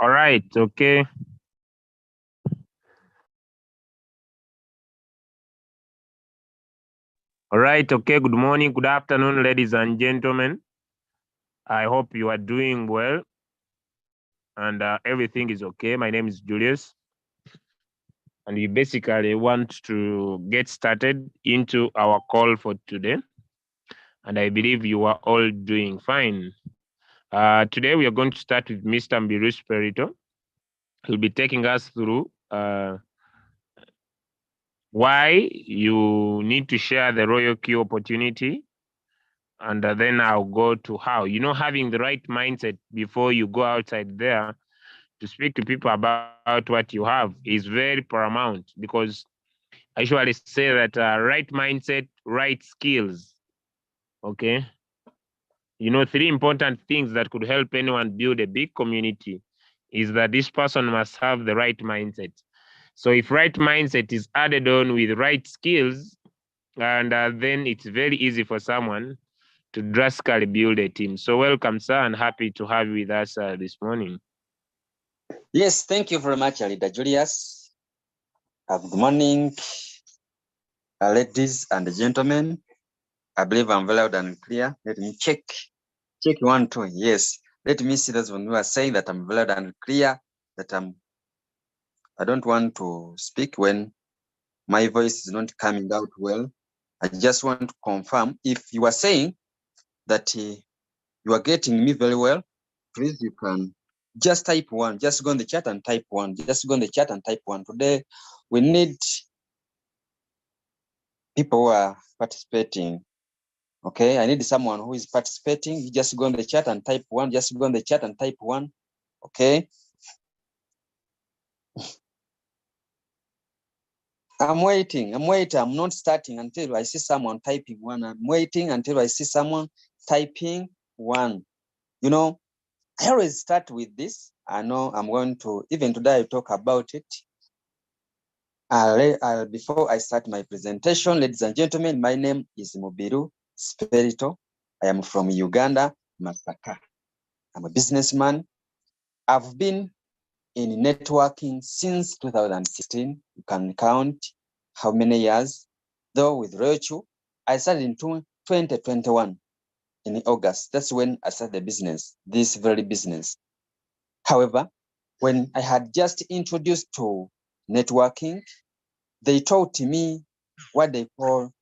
All right, okay. All right, okay. Good morning, good afternoon, ladies and gentlemen. I hope you are doing well and everything is okay. My name is Julius, and we basically want to get started into our call for today. And I believe you are all doing fine. Today, we are going to start with Mr. Mbiru Spirito. He'll be taking us through why you need to share the Royalq opportunity. And then I'll go to how, having the right mindset before you go outside there to speak to people about what you have is very paramount, because I usually say that right mindset, right skills. Okay. Three important things that could help anyone build a big community is that this person must have the right mindset. So if right mindset is added on with right skills, and then it's very easy for someone to drastically build a team. So welcome, sir, and happy to have you with us this morning. Yes, thank you very much, Leader Julius. Good morning, ladies and gentlemen. I believe I'm very loud and clear. Let me check. Check 1, 2. Yes. Let me see those when you are saying that I'm very loud and clear, that I don't want to speak when my voice is not coming out well. I just want to confirm if you are saying that you are getting me very well, please, you can just type 1. Just go on the chat and type 1. Just go on the chat and type 1. Today, we need people who are participating. Okay, I need someone who is participating. You just go on the chat and type 1. Just go on the chat and type 1. Okay. I'm waiting. I'm not starting until I see someone typing 1. I'm waiting until I see someone typing 1. I always start with this. I know I'm going to, even today, I talk about it. Before I start my presentation, ladies and gentlemen, my name is Mbiru Spirito. I am from Uganda, Masaka. I'm a businessman. I've been in networking since 2016. You can count how many years. Though with Royalq, I started in 2021 in August. That's when I started the business, this very business. However, when I had just introduced to networking, they taught me what they call,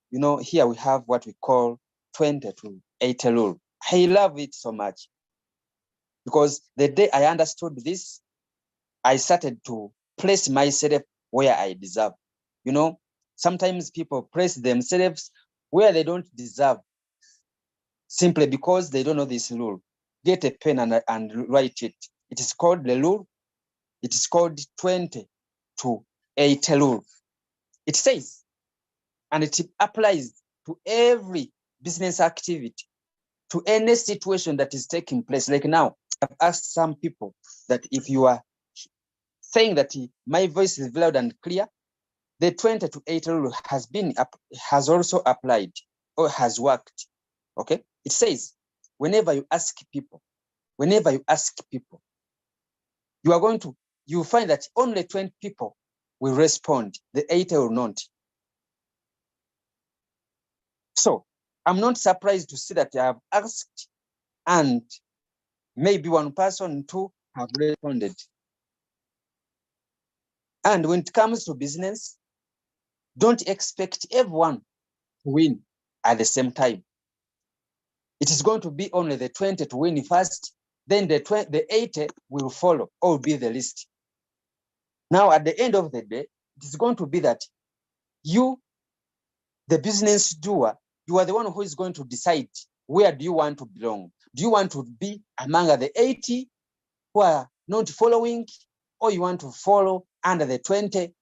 here we have what we call 20 to 80 rule. I love it so much because the day I understood this, I started to place myself where I deserve. Sometimes people place themselves where they don't deserve simply because they don't know this rule. Get a pen and write it. It is called the rule. It is called 20 to 80 rule. It says, and it applies to every business activity, to any situation that is taking place. Like now, I've asked some people that if you are saying that my voice is loud and clear, the 20 to 80 rule has also applied or has worked. Okay, it says whenever you ask people, you find that only 20 people will respond. The 80 will not. So I'm not surprised to see that I have asked and maybe one person, 2 have responded. And when it comes to business, don't expect everyone to win at the same time. It is going to be only the 20 to win first, then the 80 will follow or be the list. Now, at the end of the day, it is going to be that you, the business doer, you are the one who is going to decide where do you want to belong. Do you want to be among the 80 who are not following, or you want to follow under the 20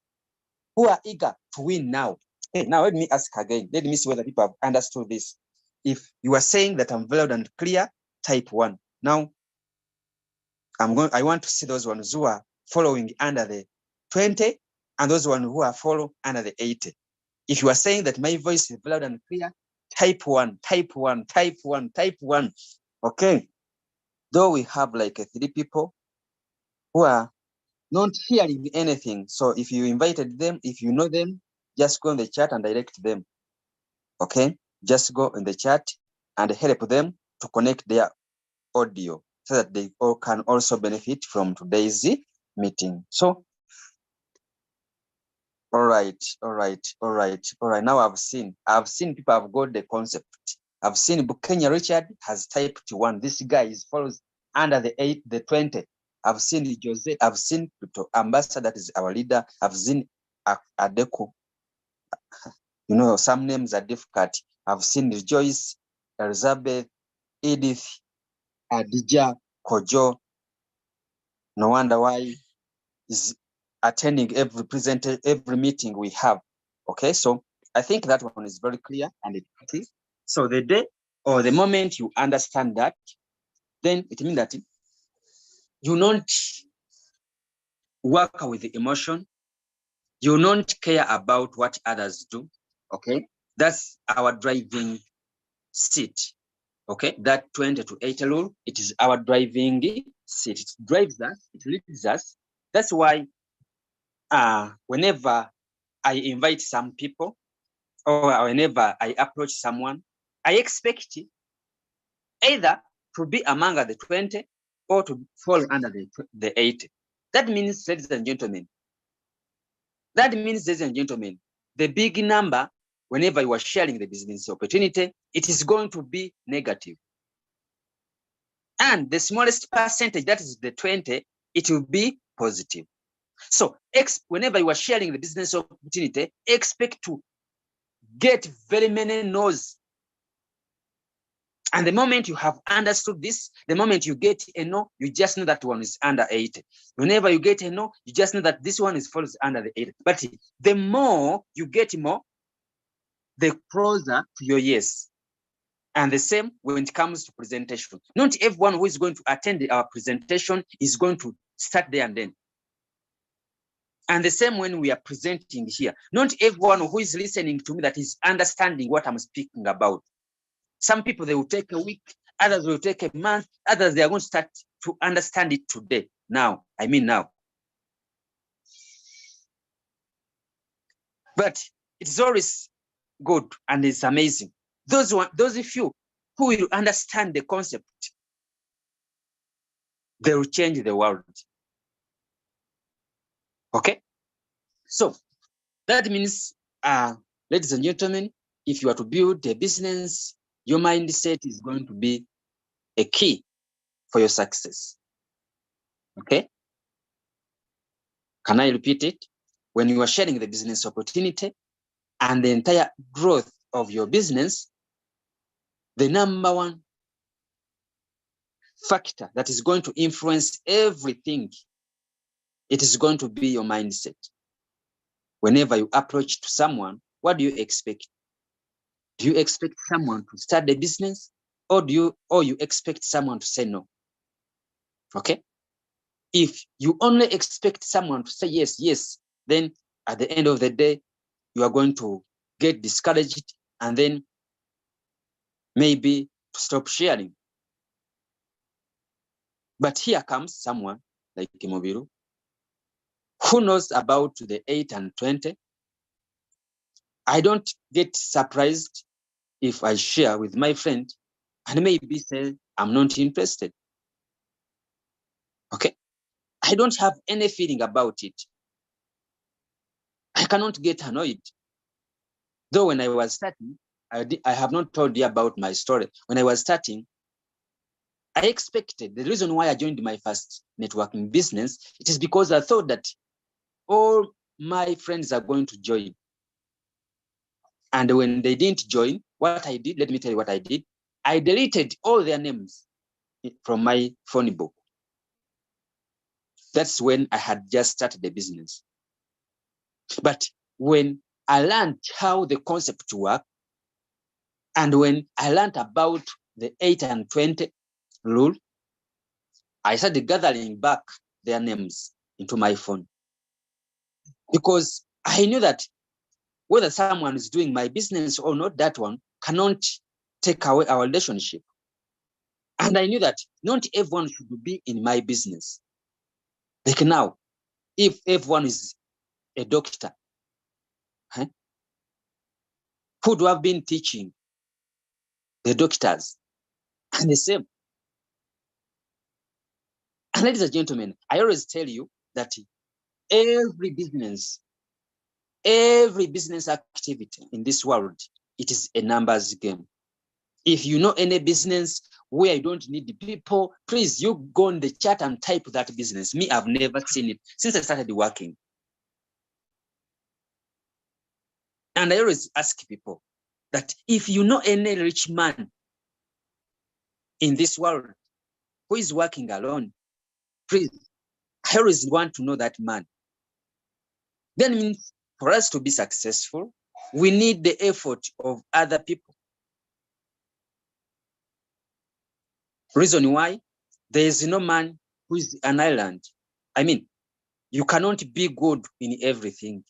who are eager to win now? Hey, now let me ask again. Let me see whether people have understood this. If you are saying that I'm loud and clear, type 1. Now, I want to see those ones who are following under the 20 and those ones who are following under the 80. If you are saying that my voice is loud and clear, type 1, type 1, type 1, type 1. Okay. Though we have like 3 people, who are not hearing anything. So if you invited them, if you know them, just go in the chat and direct them. Okay, just go in the chat and help them to connect their audio so that they all can also benefit from today's meeting. So, all right. Now I've seen people have got the concept. I've seen Bukenya Richard has typed 1. This guy is follows under the 8, the 20. I've seen Jose. I've seen Ambassador, that is our leader. I've seen Adeko. You know, some names are difficult. I've seen Joyce, Elizabeth, Edith, Adija, Kojo. No wonder why is attending every meeting we have. Okay, so I think that one is very clear and effective. So the day or the moment you understand that, then it means that you don't work with the emotion, you don't care about what others do. Okay, that's our driving seat. Okay, that 20 to 80 rule, it is our driving seat. It drives us, it leads us. That's why whenever I invite some people or whenever I approach someone, I expect either to be among the 20 or to fall under the 80. That means, ladies and gentlemen, the big number, whenever you are sharing the business opportunity, it is going to be negative. And the smallest percentage, that is the 20, it will be positive. So whenever you are sharing the business opportunity, expect to get very many no's. And the moment you have understood this, the moment you get a no, you just know that one is under 80. Whenever you get a no, you just know that this one falls under the 80. But the more you get more, the closer to your yes. And the same when it comes to presentation. Not everyone who is going to attend our presentation is going to start there and then. And the same when we are presenting here. Not everyone who is listening to me that is understanding what I'm speaking about. Some people, they will take a week, others will take a month, others, they are going to start to understand it today. Now. But it's always good and it's amazing. Those few who will understand the concept, they will change the world. Okay? So that means, ladies and gentlemen, if you are to build a business, your mindset is going to be a key for your success. Okay? Can I repeat it? When you are sharing the business opportunity and the entire growth of your business, the number one factor that is going to influence everything, it is going to be your mindset. Whenever you approach to someone, what do you expect? Do you expect someone to start the business, or you expect someone to say no? Okay? If you only expect someone to say yes, then at the end of the day, you are going to get discouraged and then maybe to stop sharing. But here comes someone like Mobiru, who knows about the 8 and 20. I don't get surprised if I share with my friend and maybe say, I'm not interested. Okay? I don't have any feeling about it. I cannot get annoyed. Though when I was starting, I have not told you about my story. When I was starting, I expected, the reason why I joined my first networking business, it is because I thought that all my friends are going to join. And when they didn't join, what I did, let me tell you what I did. I deleted all their names from my phone book. That's when I had just started the business. But when I learned how the concept works, and when I learned about the 8 and 20 rule, I started gathering back their names into my phone. Because I knew that whether someone is doing my business or not, that one cannot take away our relationship. And I knew that not everyone should be in my business. Like now, if everyone is a doctor, who do have been teaching the doctors? And the same. And ladies and gentlemen, I always tell you that every business activity in this world, it is a numbers game. If you know any business where you don't need people, please, you go on the chat and type that business. Me, I've never seen it since I started working. And I always ask people that if you know any rich man in this world who is working alone, please, I always want to know that man. Then means for us to be successful, we need the effort of other people. Reason why? There is no man who is an island. I mean, you cannot be good in everything.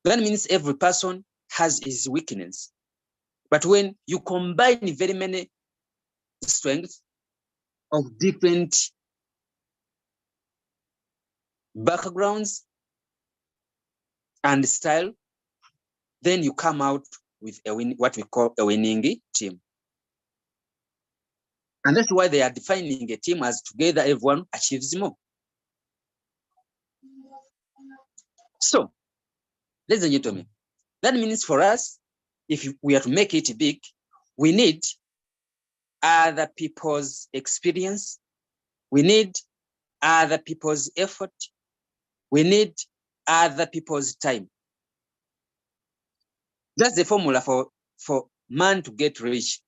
That means every person has his weakness. But when you combine very many strengths of different backgrounds and style, then you come out with what we call a winning team. And that's why they are defining a team as together everyone achieves more. So, ladies and gentlemen, that means for us, if we are to make it big, we need other people's experience. We need other people's effort. We need other people's time. That's the formula for man to get rich.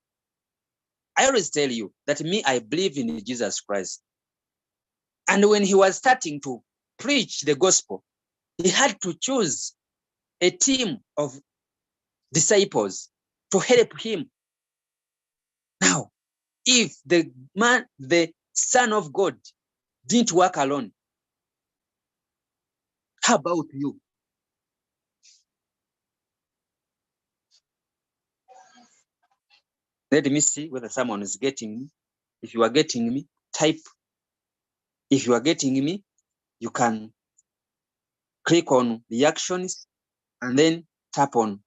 I always tell you that me, I believe in Jesus Christ. And when he was starting to preach the gospel, he had to choose a team of disciples to help him. Now, if the man, the Son of God, didn't work alone, how about you? Let me see whether someone is getting me. If you are getting me, type. If you are getting me, you can click on reactions and then tap on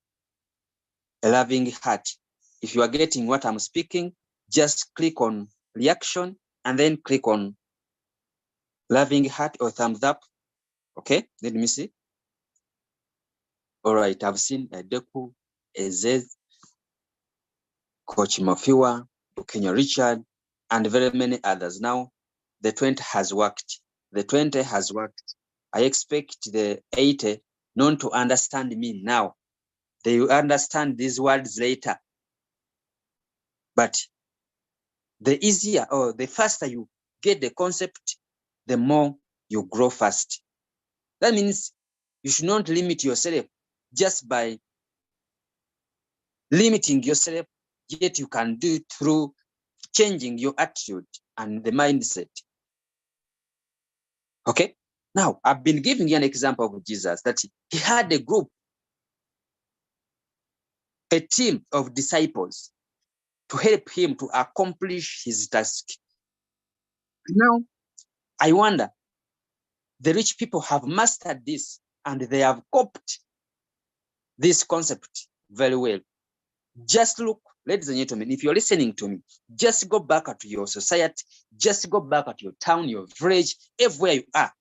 a loving heart. If you are getting what I'm speaking, just click on reaction and then click on loving heart or thumbs up. Okay, let me see. All right, I've seen Deku, Ezez, Coach Mafiwa, Kenya Richard, and very many others. Now, the 20 has worked. The 20 has worked. I expect the 80 not to understand me now. They will understand these words later. But the easier or the faster you get the concept, the more you grow fast. That means you should not limit yourself just by limiting yourself, yet you can do it through changing your attitude and the mindset. Okay? Now, I've been giving you an example of Jesus, that he had a group, a team of disciples to help him to accomplish his task. Now, I wonder, the rich people have mastered this and they have copied this concept very well. Just look, ladies and gentlemen, if you're listening to me, just go back to your society, just go back to your town, your village, everywhere you are.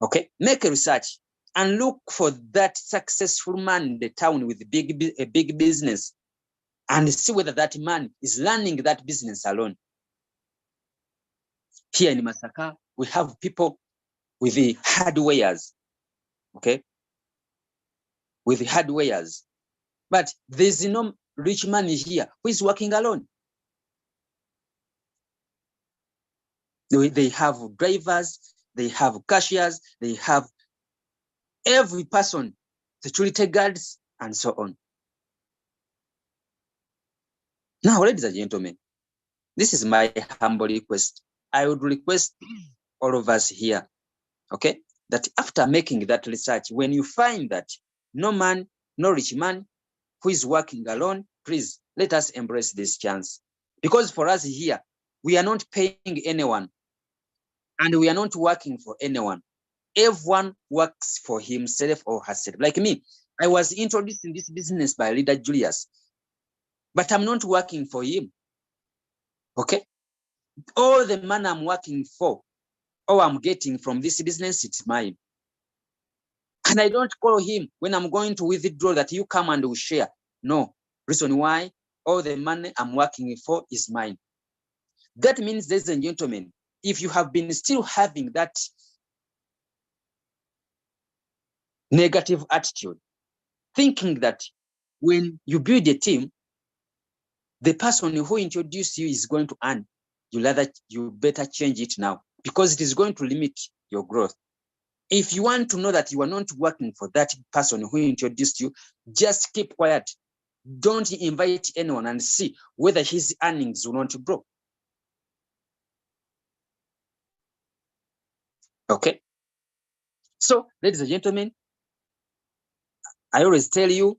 Okay, make a research and look for that successful man in the town with a big business and see whether that man is running that business alone. Here in Masaka, we have people with the hardwares, okay, with the hardwares. But there's no rich man here who is working alone. They have drivers, they have cashiers, they have every person, security guards, and so on. Now, ladies and gentlemen, this is my humble request. I would request all of us here, okay, that after making that research, when you find that no man, no rich man who is working alone, please let us embrace this chance. Because for us here, we are not paying anyone And we are not working for anyone. Everyone works for himself or herself. Like me, I was introduced in this business by leader Julius, but I'm not working for him. Okay? All the money I'm working for, or I'm getting from this business, it's mine. And I don't call him when I'm going to withdraw that you come and we share. No. Reason why all the money I'm working for is mine. That means, ladies and gentlemen, if you have been still having that negative attitude, thinking that when you build a team, the person who introduced you is going to earn, you better change it now, because it is going to limit your growth. If you want to know that you are not working for that person who introduced you, just keep quiet. Don't invite anyone and see whether his earnings will not grow. Okay. So, ladies and gentlemen, I always tell you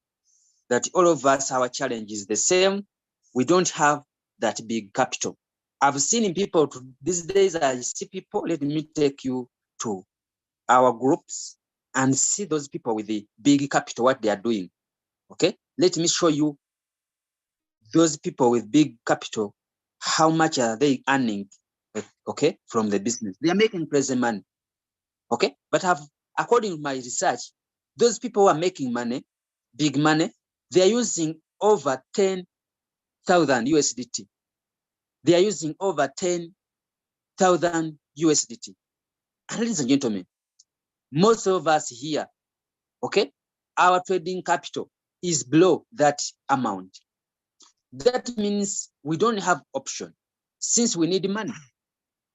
that all of us, our challenge is the same. We don't have that big capital. I've seen people these days, I see people, let me take you to our groups and see those people with the big capital, what they are doing. Okay. Let me show you those people with big capital, how much are they earning, okay, from the business? They are making present money, okay? But according to my research, those people who are making money, big money, they are using over 10,000 USDT. They are using over 10,000 USDT. And ladies and gentlemen, most of us here, okay, our trading capital is below that amount. That means we don't have option since we need money.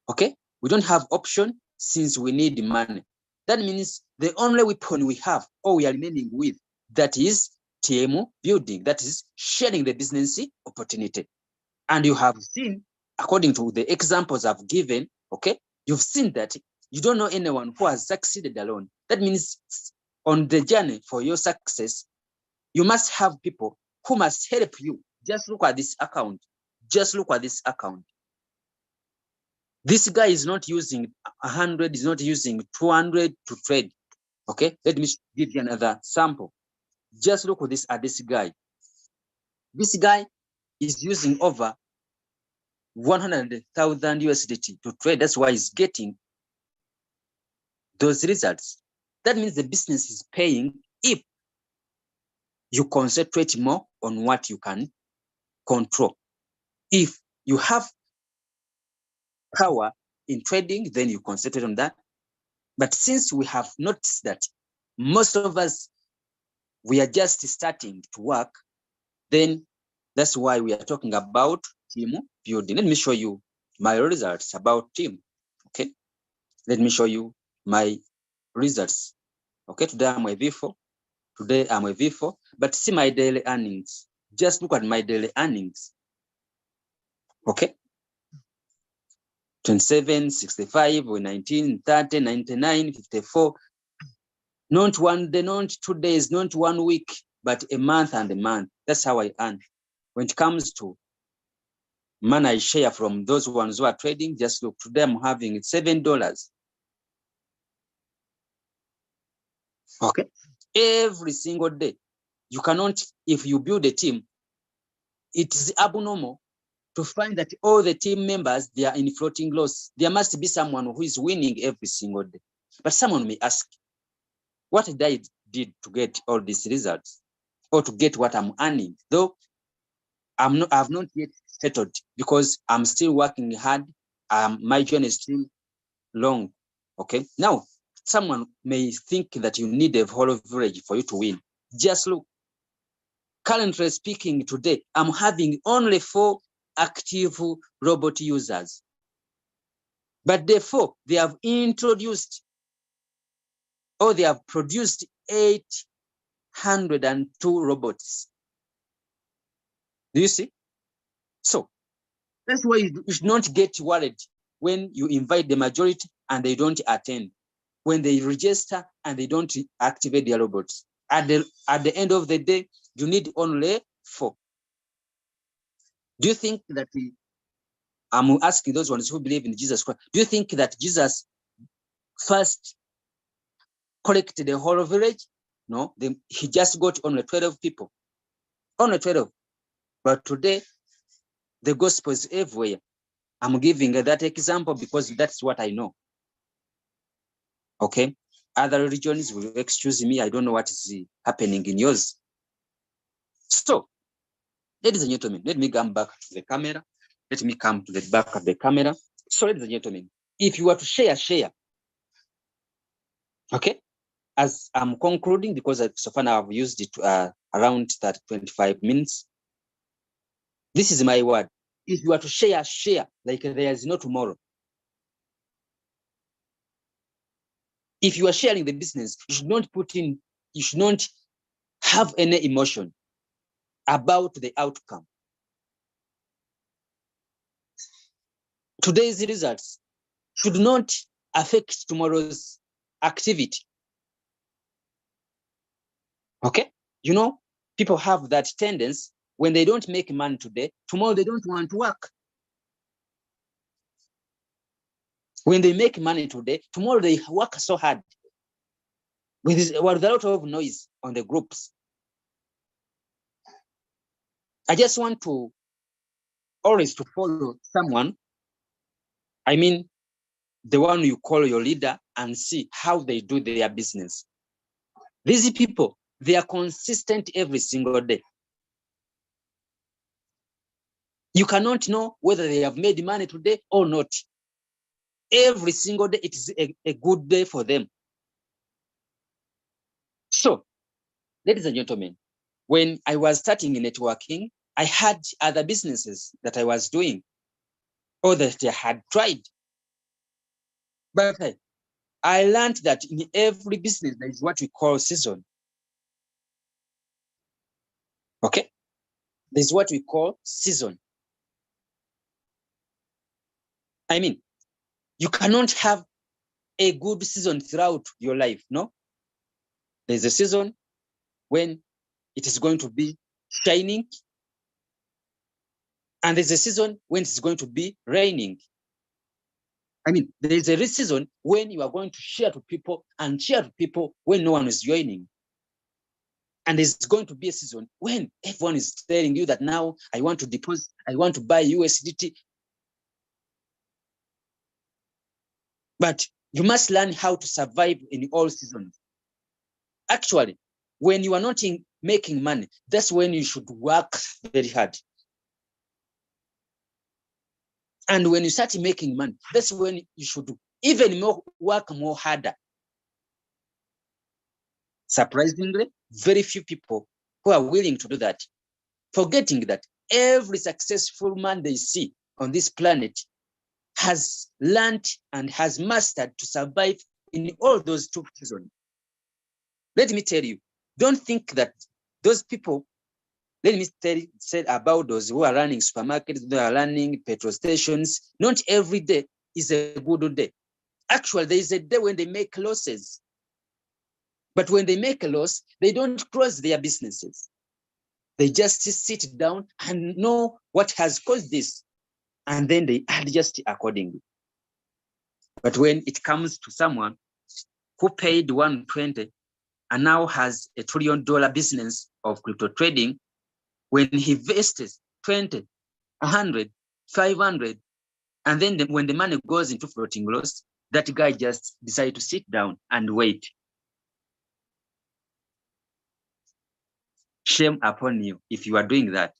Okay? We don't have option since we need money. That means the only weapon we have, or we are remaining with, that is team building, that is sharing the business opportunity. And you have seen, according to the examples I've given, okay, you've seen that you don't know anyone who has succeeded alone. That means on the journey for your success, you must have people who must help you. Just look at this account. Just look at this account. This guy is not using 100, is not using 200 to trade. Okay, let me give you another sample. Just look at this guy. This guy is using over 100,000 USDT to trade. That's why he's getting those results. That means the business is paying if you concentrate more on what you can control. If you have power in trading, then you concentrate on that. But since we have noticed that most of us, we are just starting to work, then that's why we are talking about team building. Let me show you my results about team. Okay. Let me show you my results. Okay. Today I'm a V4. Today I'm a V4. But see my daily earnings. Just look at my daily earnings. Okay. 27, 65, 19, 30, 99, 54. Not one day, not 2 days, not 1 week, but a month and a month. That's how I earn. When it comes to money I share from those ones who are trading, just look, today I'm having $7. Okay. Every single day. You cannot, if you build a team, it is abnormal to find that all the team members, they are in floating loss. There must be someone who is winning every single day. But someone may ask, what did I did to get all these results or to get what I'm earning? Though I've not yet settled because I'm still working hard. My journey is still long. Okay. Now, someone may think that you need a whole village for you to win. Just look. Currently speaking today, I'm having only 4 active robot users. But therefore, they have introduced or they have produced 802 robots. Do you see? So that's why you should not get worried when you invite the majority and they don't attend. When they register and they don't activate their robots. At the end of the day, you need only 4. Do you think that I'm asking those ones who believe in Jesus Christ, do you think that Jesus first collected the whole village? No, he just got only 12 people. Only 12. But today, the gospel is everywhere. I'm giving that example because that's what I know. Okay? Other religions will excuse me. I don't know what is happening in yours. So, ladies and gentlemen, let me come back to the camera. Let me come to the back of the camera. So, ladies and gentlemen, if you were to share. Okay? As I'm concluding, because so far now I've used it around that 25 minutes. This is my word. If you are to share like there is no tomorrow. If you are sharing the business, you should not have any emotion about the outcome. Today's results should not affect tomorrow's activity. Okay? You know, people have that tendency when they don't make money today, tomorrow they don't want to work. When they make money today, tomorrow they work so hard with a lot of noise on the groups. I just want to always to follow someone. I mean, the one you call your leader, and see how they do their business. These people, they are consistent every single day. You cannot know whether they have made money today or not. Every single day, it is a good day for them. So, ladies and gentlemen, when I was starting in networking, I had other businesses that I was doing or that I had tried. But I learned that in every business, there is what we call season. Okay? There's what we call season. I mean, you cannot have a good season throughout your life, no? There's a season when it is going to be shining, and there's a season when it's going to be raining. I mean, there's a season when you are going to share to people and share to people when no one is joining. And there's going to be a season when everyone is telling you that now I want to deposit, I want to buy USDT. But you must learn how to survive in all seasons. Actually, when you are not making money, that's when you should work very hard. And when you start making money, that's when you should even work more harder. Surprisingly, very few people who are willing to do that, forgetting that every successful man they see on this planet has learned and has mastered to survive in all those two seasons. Let me tell you, don't think that those people, let me say about those who are running supermarkets, who are running petrol stations, not every day is a good day. Actually, there is a day when they make losses. But when they make a loss, they don't close their businesses. They just sit down and know what has caused this, and then they adjust accordingly. But when it comes to someone who paid 120 and now has $1 trillion business of crypto trading, when he invests 20, 100, 500, and then when the money goes into floating loss, that guy just decides to sit down and wait. Shame upon you if you are doing that.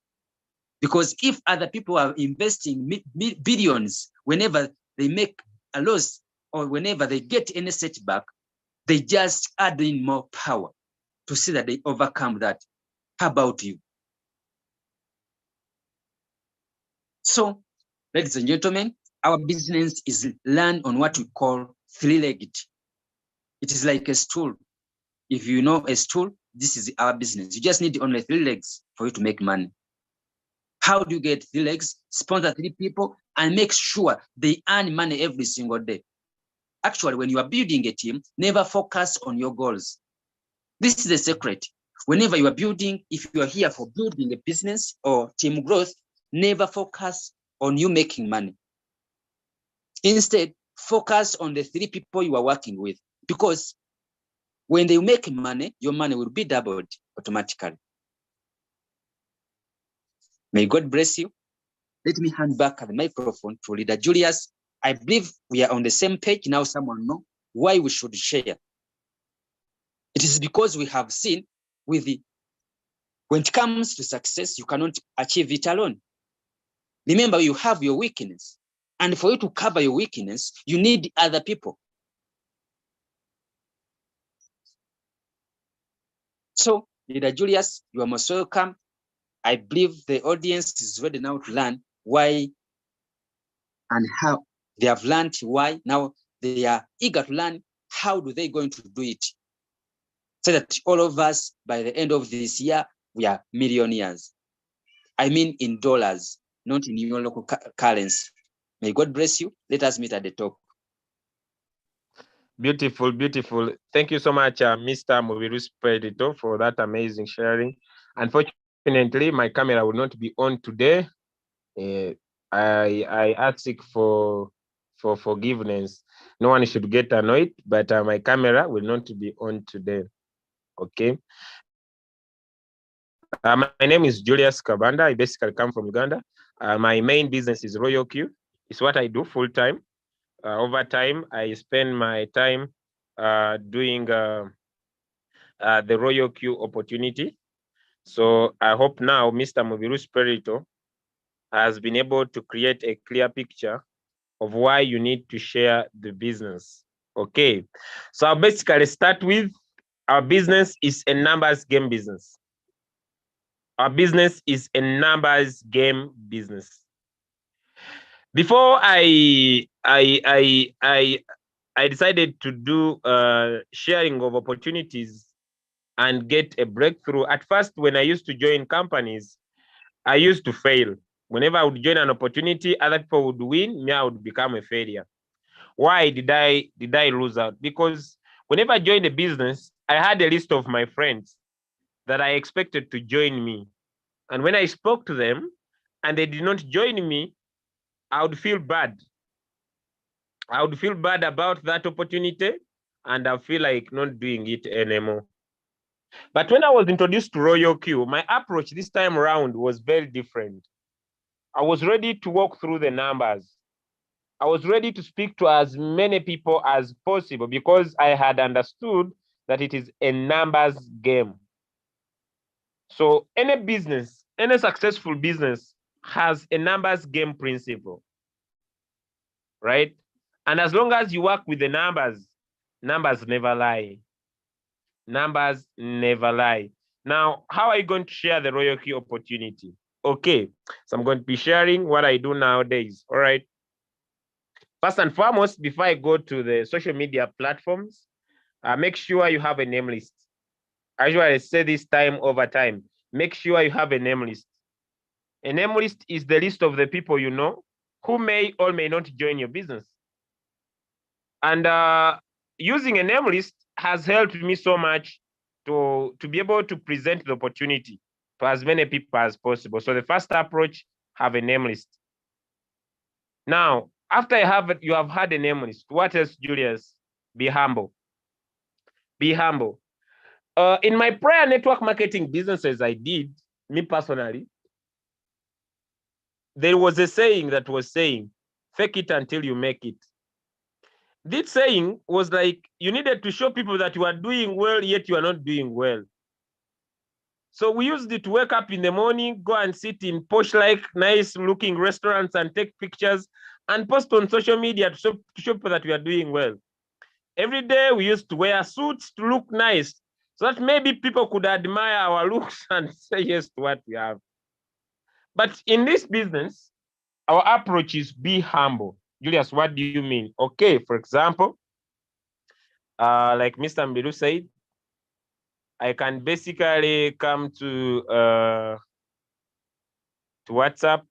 Because if other people are investing billions, whenever they make a loss or whenever they get any setback, they just add in more power to see that they overcome that. How about you? So, ladies and gentlemen, our business is learned on what we call three-legged. It is like a stool. If you know a stool, this is our business. You just need only 3 legs for you to make money. How do you get 3 legs? Sponsor 3 people and make sure they earn money every single day. Actually, when you are building a team, never focus on your goals. This is the secret. Whenever you are building, if you are here for building a business or team growth, never focus on you making money. Instead, focus on the 3 people you are working with, because when they make money, your money will be doubled automatically. May God bless you. Let me hand back the microphone to Leader Julius. I believe we are on the same page now. Someone know why we should share. It is because we have seen when it comes to success, you cannot achieve it alone. Remember, you have your weakness. And for you to cover your weakness, you need other people. So, Leader Julius, you are most welcome. I believe the audience is ready now to learn why and how. They have learned why. Now they are eager to learn how do they going to do it, so that all of us, by the end of this year, we are millionaires. I mean in dollars, not in your local currency. May God bless you. Let us meet at the top. Beautiful, beautiful. Thank you so much, Mr. Mubiru Spedito, for that amazing sharing. Unfortunately, my camera will not be on today. I ask for forgiveness. No one should get annoyed, but my camera will not be on today. Okay. My name is Julius Kabanda. I basically come from Uganda. My main business is Royalq. It's what I do full time. Over time, I spend my time doing the Royalq opportunity. So I hope now Mr. Mubiru Spirito has been able to create a clear picture of why you need to share the business. Okay, so I'll basically start with our business is a numbers game business. Our business is a numbers game business. Before I decided to do sharing of opportunities and get a breakthrough. At first, when I used to join companies, I used to fail. Whenever I would join an opportunity, other people would win, me, I would become a failure. Why did I lose out? Because whenever I joined a business, I had a list of my friends that I expected to join me. And when I spoke to them and they did not join me, I would feel bad. I would feel bad about that opportunity and I feel like not doing it anymore. But when I was introduced to Royalq, my approach this time around was very different. I was ready to walk through the numbers. I was ready to speak to as many people as possible because I had understood that it is a numbers game. So any business, any successful business has a numbers game principle, right? And as long as you work with the numbers, numbers never lie. Numbers never lie. Now, how are you going to share the Royalq opportunity? Okay, so I'm going to be sharing what I do nowadays, all right? First and foremost, before I go to the social media platforms, make sure you have a name list. As I say this time over time, make sure you have a name list. A name list is the list of the people you know who may or may not join your business. And using a name list has helped me so much to be able to present the opportunity to as many people as possible. So the first approach, have a name list. Now, after you have had a name list, what else, Julius? Be humble. Be humble. In my prior network marketing businesses I did, me personally, there was a saying that was saying, fake it until you make it. This saying was like, you needed to show people that you are doing well, yet you are not doing well. So we used it to wake up in the morning, go and sit in posh, like nice looking restaurants and take pictures and post on social media to show people that we are doing well. Every day we used to wear suits to look nice so that maybe people could admire our looks and say yes to what we have. But in this business, our approach is be humble. Julius, what do you mean? Okay, for example, like Mr. Mbiru said, I can basically come to WhatsApp.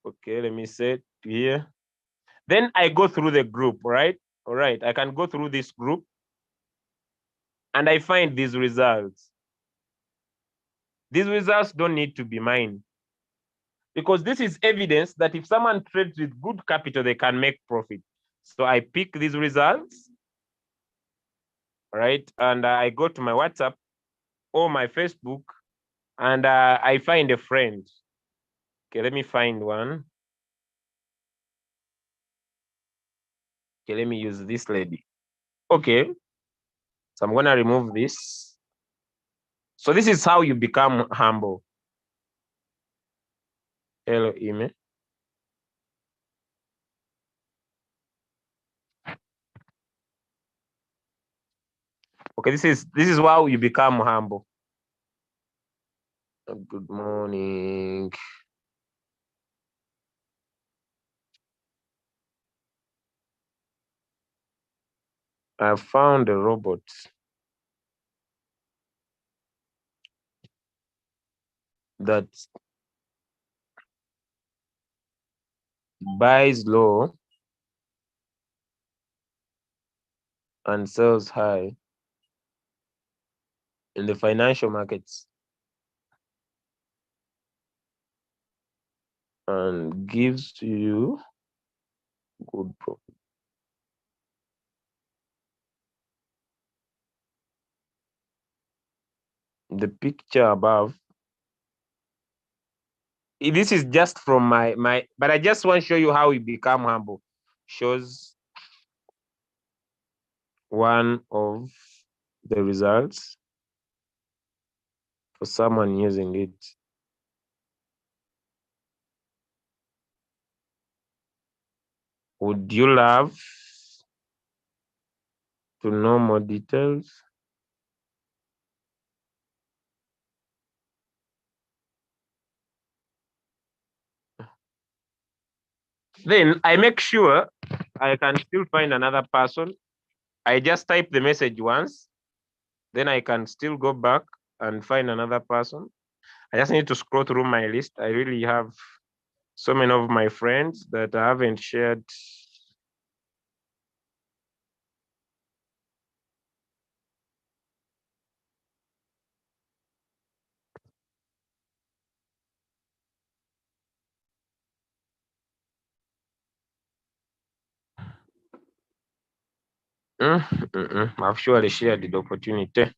Okay, let me say it here. Then I go through the group, right? All right, I can go through this group and I find these results. These results don't need to be mine. because this is evidence that if someone trades with good capital, they can make profit. So I pick these results, right? And I go to my WhatsApp or my Facebook, and I find a friend. Okay, let me find one. Okay, let me use this lady. Okay, so I'm gonna remove this. So this is how you become humble. Hello, email. Okay, this is how you become humble. Good morning. I found a robot that buys low and sells high in the financial markets and gives to you good profit. The picture above, this is just from my, but I just want to show you how you become humble. Shows one of the results for someone using it. Would you love to know more details? Then I make sure I can still find another person. I just type the message once, then I can still go back and find another person. I just need to scroll through my list. I really have so many of my friends that I haven't shared. I've surely shared the opportunity.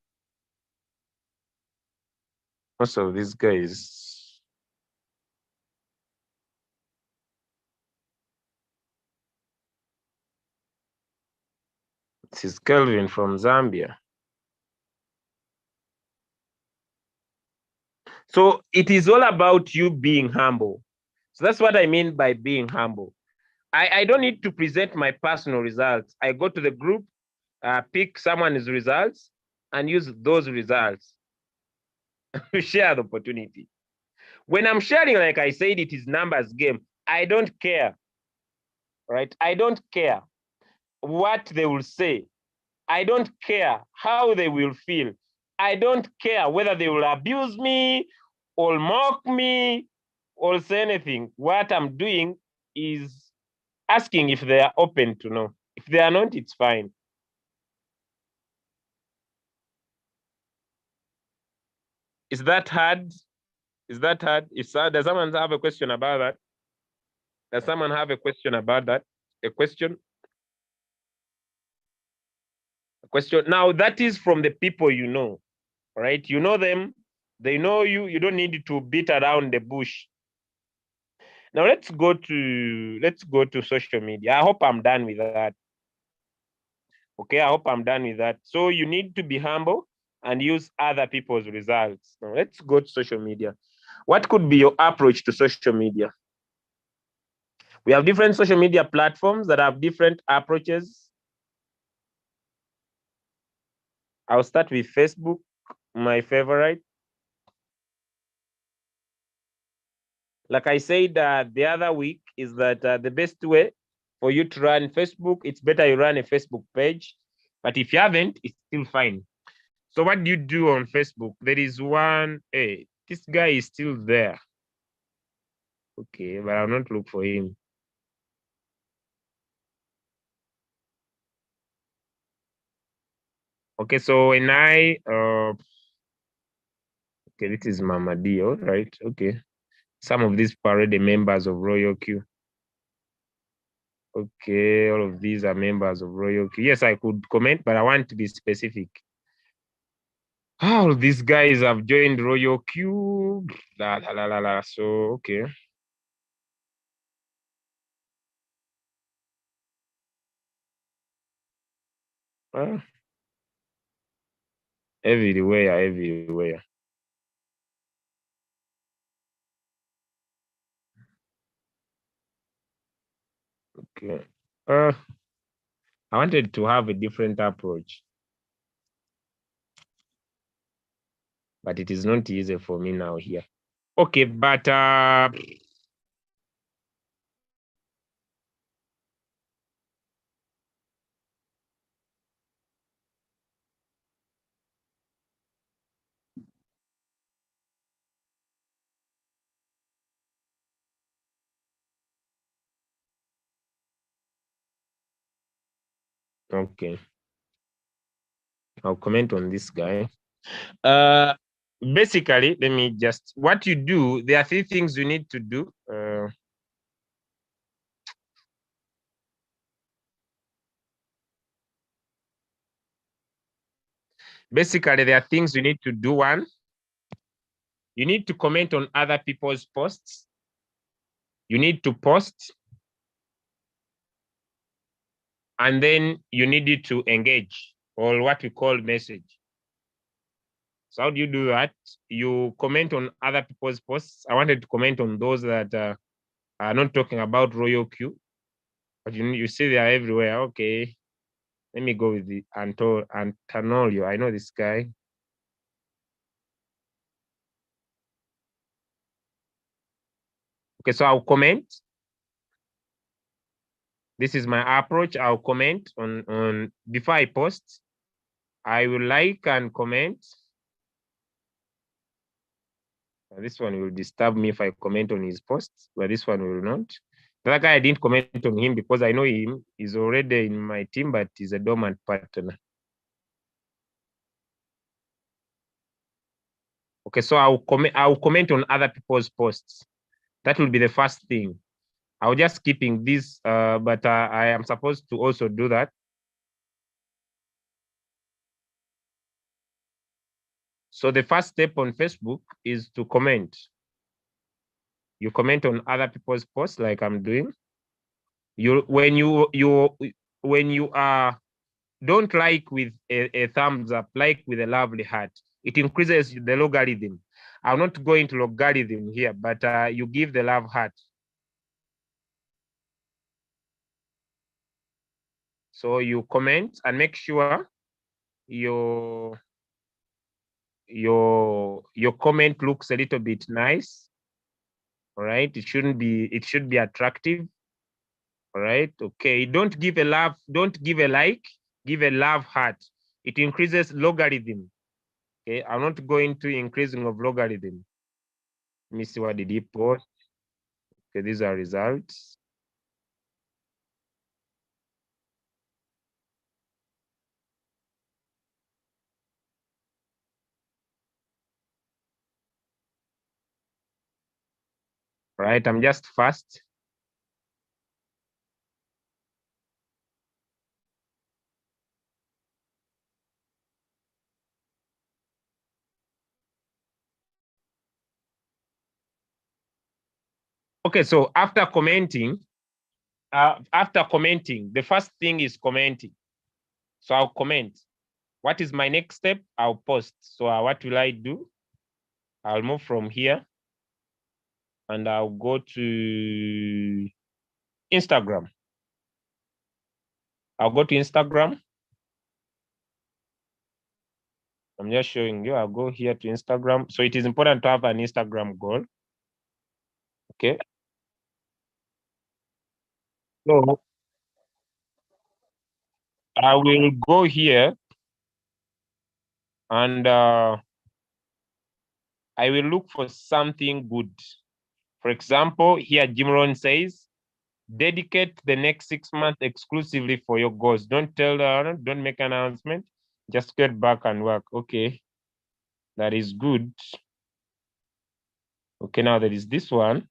Most of these guys, this is Kelvin from Zambia. So it is all about you being humble. So that's what I mean by being humble. I don't need to present my personal results. I go to the group, pick someone's results, and use those results to share the opportunity. When I'm sharing, like I said, it is numbers game. I don't care, right? I don't care what they will say. I don't care how they will feel. I don't care whether they will abuse me or mock me or say anything. What I'm doing is asking if they are open to know. If they are not, it's fine. Is that hard? Is that hard? Does someone have a question about that? Does someone have a question about that? A question? A question. Now that is from the people you know, right? You know them, they know you. You don't need to beat around the bush. Now let's go to social media. I hope I'm done with that. Okay, I hope I'm done with that. So you need to be humble and use other people's results. Now let's go to social media. What could be your approach to social media? We have different social media platforms that have different approaches. I'll start with Facebook, my favorite. Like I said the other week, is that the best way for you to run Facebook, it's better you run a Facebook page. But if you haven't, it's still fine. So what do you do on Facebook? There is one, hey, this guy is still there. Okay, but I'll not look for him. Okay, so when okay, this is Mama D, all right, okay. Some of these are already members of Royalq. Okay, all of these are members of Royalq. Yes, I could comment, but I want to be specific. All these guys have joined Royalq. La la la la la. So okay. Everywhere, everywhere. Okay. I wanted to have a different approach, but it is not easy for me now here. Okay, but okay. I'll comment on this guy. Basically, let me just what you do. There are 3 things you need to do. Basically, there are things you need to do. One, you need to comment on other people's posts. You need to post, and then you need to engage, or what we call message. So how do you do that? You comment on other people's posts. I wanted to comment on those that are not talking about Royalq, but you see they are everywhere. Okay, let me go with the Antonio. I know this guy. Okay, so I'll comment. This is my approach. I'll comment on before I post. I will like and comment. This one will disturb me if I comment on his posts, but this one will not. The other guy, I didn't comment on him because I know him. He's already in my team, but he's a dormant partner. Okay, so I'll comment on other people's posts. That will be the first thing. I'll just keeping this, but I am supposed to also do that. So the first step on Facebook is to comment. You comment on other people's posts like I'm doing. When you are don't like with a thumbs up, like with a lovely heart. It increases the logarithm. I'm not going to logarithm here, but you give the love heart. So you comment and make sure your comment looks a little bit nice. All right, it should be attractive. All right, okay. Don't give a love, don't give a like, give a love heart. It increases logarithm. Okay, I'm not going to increasing of logarithm. Let me see what did he post. Okay, these are results. Right, I'm just fast. Okay, so after commenting, the first thing is commenting. So I'll comment. What is my next step? I'll post. So what will I do? I'll move from here and I'll go to Instagram. I'll go to Instagram. I'm just showing you. I'll go here to Instagram. So it is important to have an Instagram goal. Okay. So I will go here and I will look for something good. For example, here Jimron says, dedicate the next 6 months exclusively for your goals. Don't don't make an announcement. Just get back and work. Okay, that is good. Okay, now there is this one.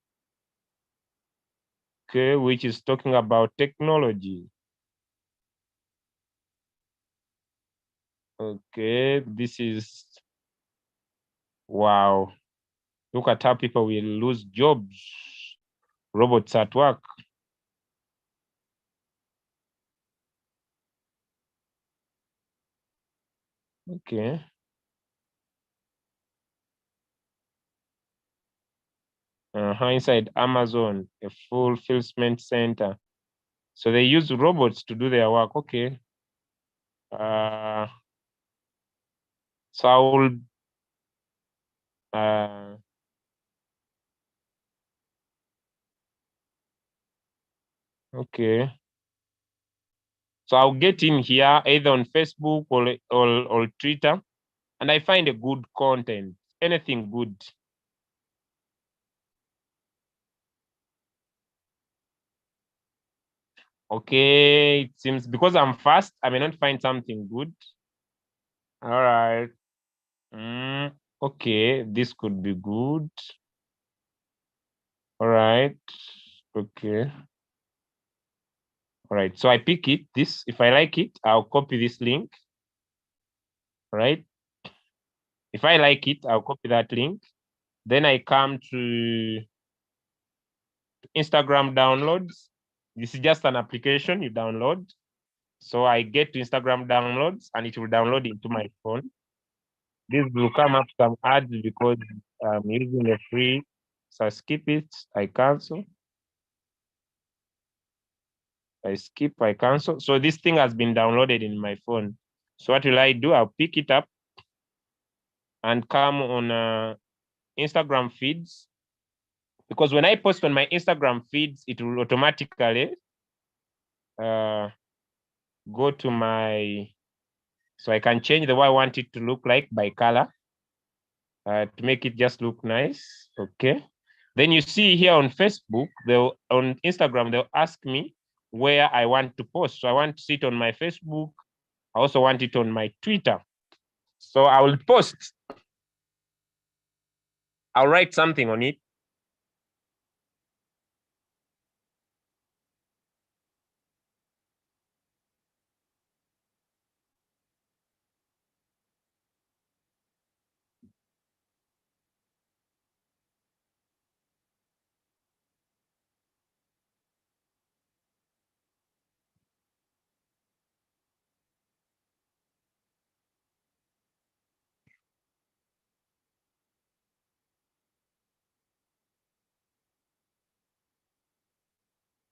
Okay, which is talking about technology. Okay, this is, wow. Look at how people will lose jobs. Robots at work. Okay. Inside Amazon, a full fulfillment center. So they use robots to do their work. Okay. So I will okay. So I'll get in here either on Facebook or Twitter, and I find a good content, anything good. Okay, it seems because I'm fast, I may not find something good. All right. Okay, this could be good. All right. Okay. All right. So I pick it. This, if I like it, I'll copy this link. Right. If I like it, I'll copy that link. Then I come to Instagram downloads. This is just an application you download. So I get to Instagram downloads and it will download into my phone. This will come up some ads because I'm using a free. So I skip it, I cancel. I skip, I cancel. So this thing has been downloaded in my phone. So what will I do? I'll pick it up and come on Instagram feeds. Because when I post on my Instagram feeds, it will automatically go to my, so I can change the way I want it to look like by color to make it just look nice. Okay. Then you see here on Facebook, on Instagram, they'll ask me where I want to post. So I want to see it on my Facebook. I also want it on my Twitter. So I will post. I'll write something on it.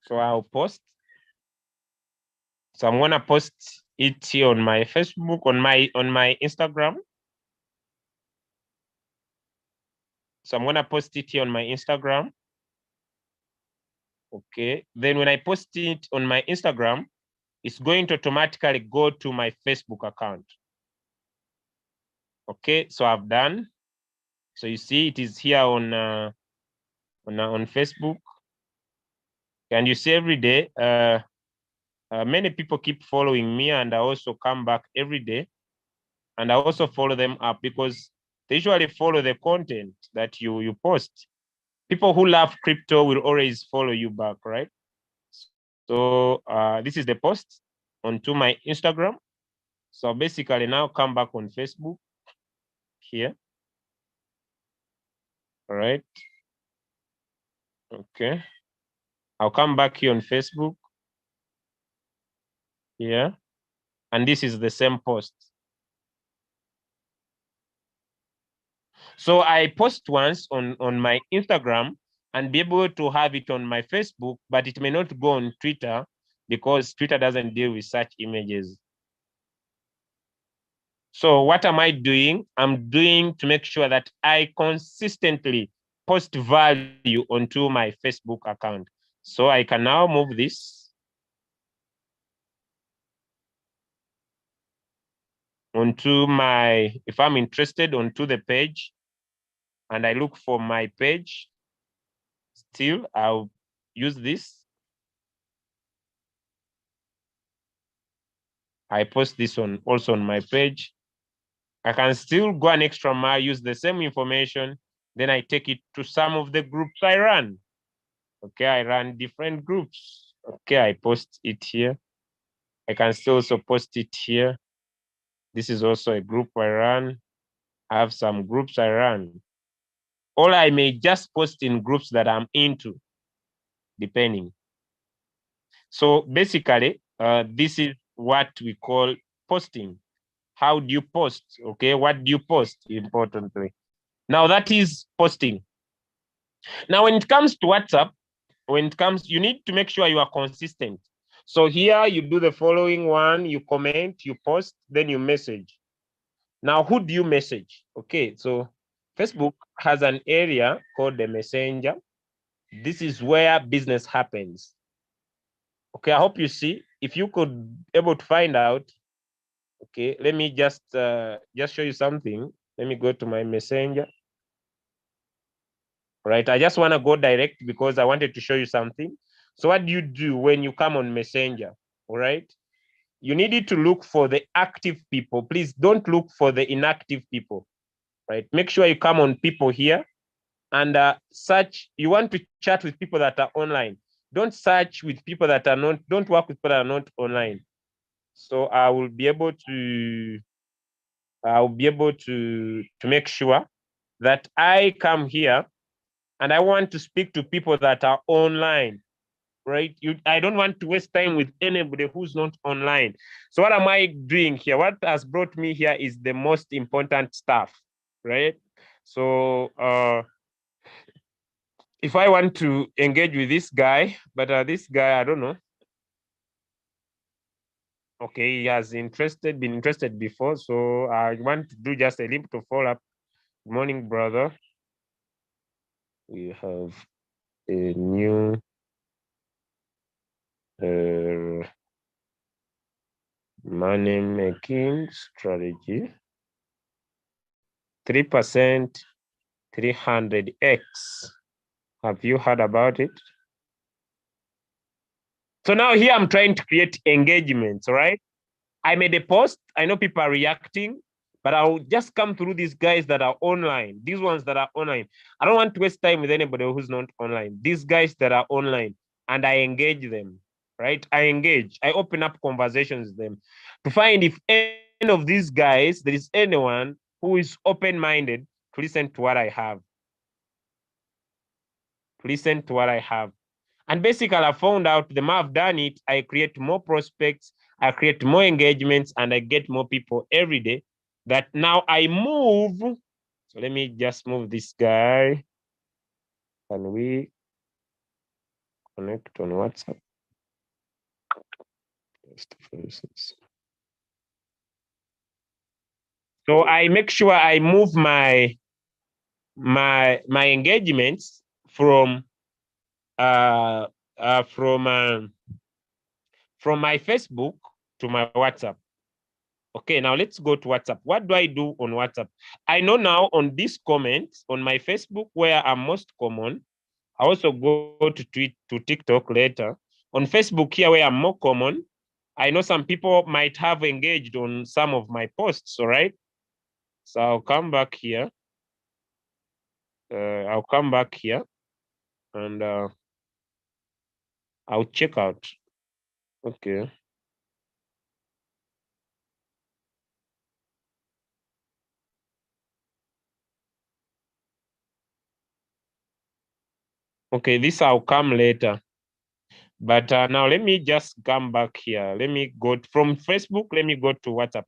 So I'll post. So I'm gonna post it here on my Facebook, on my Instagram. So I'm gonna post it here on my Instagram. Okay. Then when I post it on my Instagram, it's going to automatically go to my Facebook account. Okay, so I've done. So you see it is here on Facebook. And you see every day, many people keep following me and I also come back every day. And I also follow them up because they usually follow the content that you post. People who love crypto will always follow you back, right? So this is the post onto my Instagram. So basically now come back on Facebook here. All right. Okay. I'll come back here on Facebook here. And this is the same post. So I post once on my Instagram and be able to have it on my Facebook, but it may not go on Twitter because Twitter doesn't deal with such images. So what am I doing? I'm doing to make sure that I consistently post value onto my Facebook account. So I can now move this onto my, if I'm interested, onto the page and I look for my page, still I'll use this. I post this on also on my page. I can still go an extra mile, use the same information, Then I take it to some of the groups I run. Okay, I run different groups. Okay, I post it here. I can still also post it here. This is also a group I run. I have some groups I run. Or I may just post in groups that I'm into, depending. So basically, this is what we call posting. How do you post? Okay, what do you post? Importantly, now that is posting. Now, when it comes to WhatsApp, you need to make sure you are consistent. So here you do the following one: you comment, you post, then you message. Now, who do you message? Okay, so Facebook has an area called the Messenger. This is where business happens. Okay, I hope you see. If you could able to find out, okay, let me just show you something. Let me go to my Messenger. Right, I just want to go direct because I wanted to show you something. So what do you do when you come on Messenger? All right, you needed to look for the active people. Please don't look for the inactive people. Right, make sure you come on people here and search. You want to chat with people that are online. Don't search with people that are not, don't work with people that are not online. So I'll be able to make sure that I come here and I want to speak to people that are online, right? I don't want to waste time with anybody who's not online. So what am I doing here? What has brought me here is the most important stuff, right? So if I want to engage with this guy, but this guy, I don't know. Okay, he has been interested before. So I want to do just a link to follow up. Good morning, brother. We have a new money making strategy. 3%, 300x. Have you heard about it? So now here I'm trying to create engagements, right? I made a post. I know people are reacting, but I'll just come through these guys that are online, these ones that are online. I don't want to waste time with anybody who's not online. These guys that are online, and I engage them, right? I open up conversations with them to find if any of these guys, there is anyone who is open-minded to listen to what I have. And basically, I found out the more I've done it, I create more prospects, I create more engagements, and I get more people every day that now I move. So let me just move this guy. Can we connect on WhatsApp? So I make sure I move my engagements from from my Facebook to my WhatsApp. Okay, now let's go to WhatsApp. What do I do on WhatsApp? I know now on this comment on my Facebook where I'm most common. I also go to TikTok later. On Facebook here where I'm more common, I know some people might have engaged on some of my posts, all right? So I'll come back here. And I'll check out. Okay. Okay, this I'll come later. But now let me just come back here. Let me go from Facebook. Let me go to WhatsApp.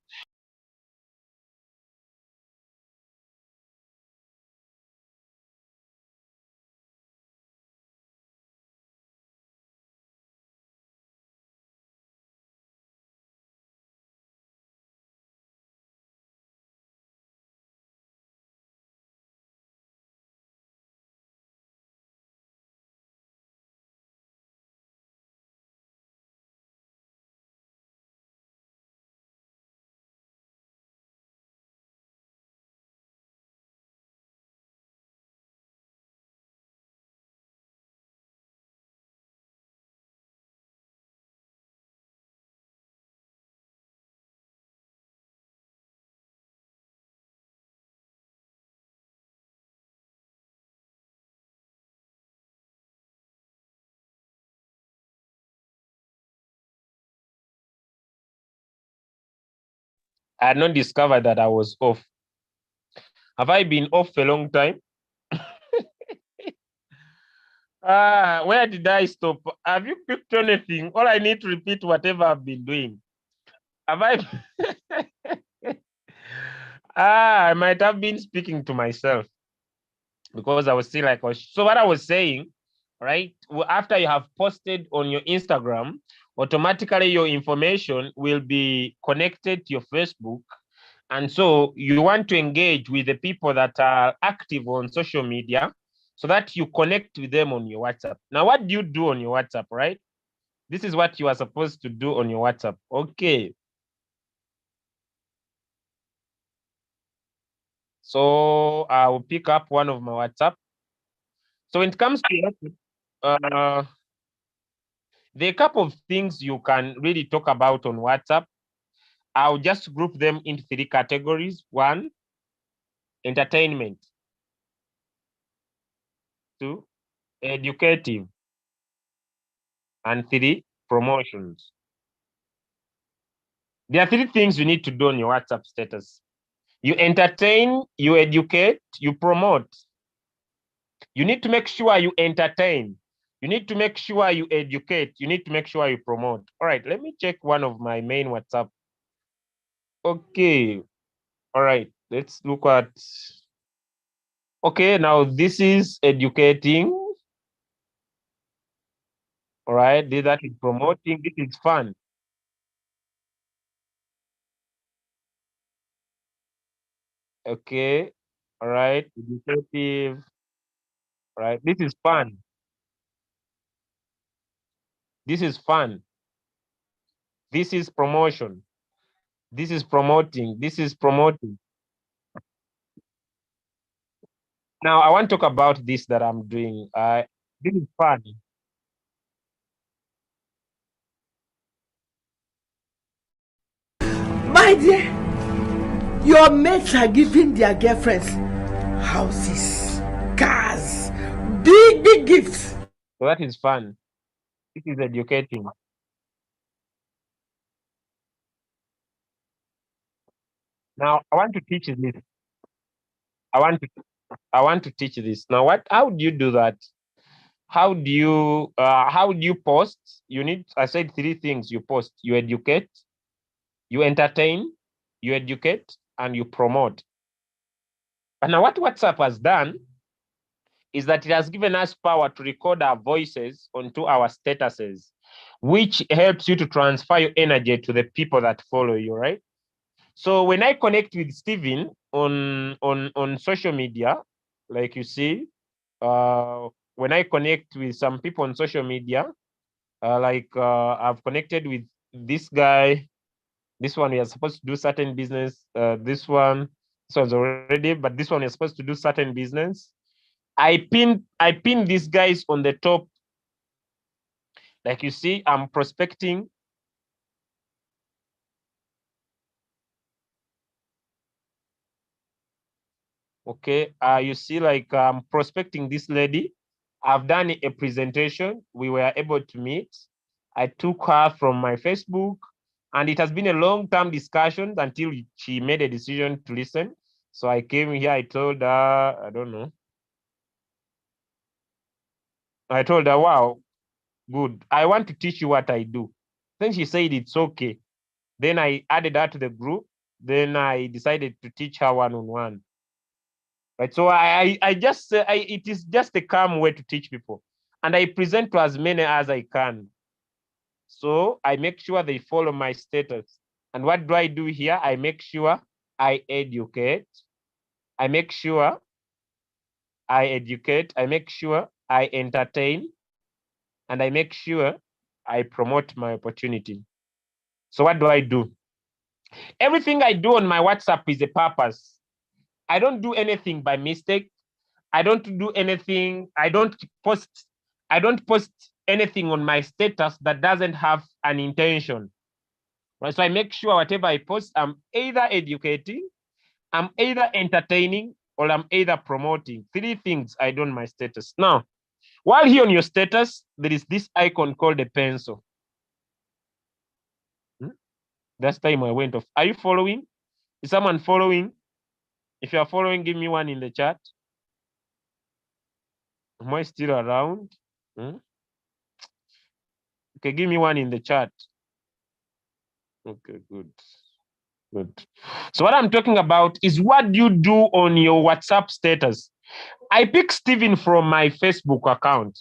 I had not discovered that I was off. Have I been off a long time? Where did I stop? Have you picked anything? All I need to repeat whatever I've been doing. Have I? I might have been speaking to myself because I was still like, so what I was saying, right? After you have posted on your Instagram, automatically your information will be connected to your Facebook. And so you want to engage with the people that are active on social media so that you connect with them on your WhatsApp. Now, what do you do on your WhatsApp, right? This is what you are supposed to do on your WhatsApp. Okay. So I will pick up one of my WhatsApp. So when it comes to WhatsApp, there are a couple of things you can really talk about on WhatsApp. I'll just group them into three categories. One, entertainment. Two, educative. And three, promotions. There are three things you need to do on your WhatsApp status. You entertain, you educate, you promote. You need to make sure you entertain. You need to make sure you educate. You need to make sure you promote. All right, let me check one of my main WhatsApp. Okay. All right, let's look at. Okay, now this is educating. All right, that is promoting. This is fun. Okay. All right, educative. All right, this is fun. This is fun. This is promotion. This is promoting. This is promoting. Now I want to talk about this that I'm doing. This is fun. My dear, your mates are giving their girlfriends houses, cars, big gifts. So that is fun. This is educating. Now I want to teach this. I want to I want to teach this. Now how do you do that? How do you post? You need, I said three things you post. You educate, you entertain, you educate, and you promote. And now what WhatsApp has done is that it has given us power to record our voices onto our statuses, which helps you to transfer your energy to the people that follow you, right? So when I connect with Steven on social media, like you see, when I connect with some people on social media, I've connected with this guy. This one we are supposed to do certain business. This one's already, but this one is supposed to do certain business. I pin these guys on the top. Like you see, I'm prospecting. Okay, you see, like I'm prospecting this lady. I've done a presentation. We were able to meet. I took her from my Facebook, and it has been a long-term discussion until she made a decision to listen. So I came here. I told her, I don't know. I told her, wow, good. I want to teach you what I do. Then she said it's okay. Then I added her to the group. Then I decided to teach her one-on-one. Right. So I just it is just a calm way to teach people, and I present to as many as I can. So I make sure they follow my status. And what do I do here? I make sure I educate. I make sure I educate. I make sure I entertain, and I make sure I promote my opportunity. So what do I do? Everything I do on my WhatsApp is a purpose. I don't do anything by mistake. I don't do anything. I don't post anything on my status that doesn't have an intention. Right? So I make sure whatever I post, I'm either educating, I'm either entertaining, or I'm either promoting. Three things I do on my status. Now, while here on your status, there is this icon called a pencil. That's time I went off. Are you following? Is someone following? If you are following, give me one in the chat. Am I still around? Okay, give me one in the chat. Okay, good. Good. So what I'm talking about is what you do on your WhatsApp status. I pick Steven from my Facebook account.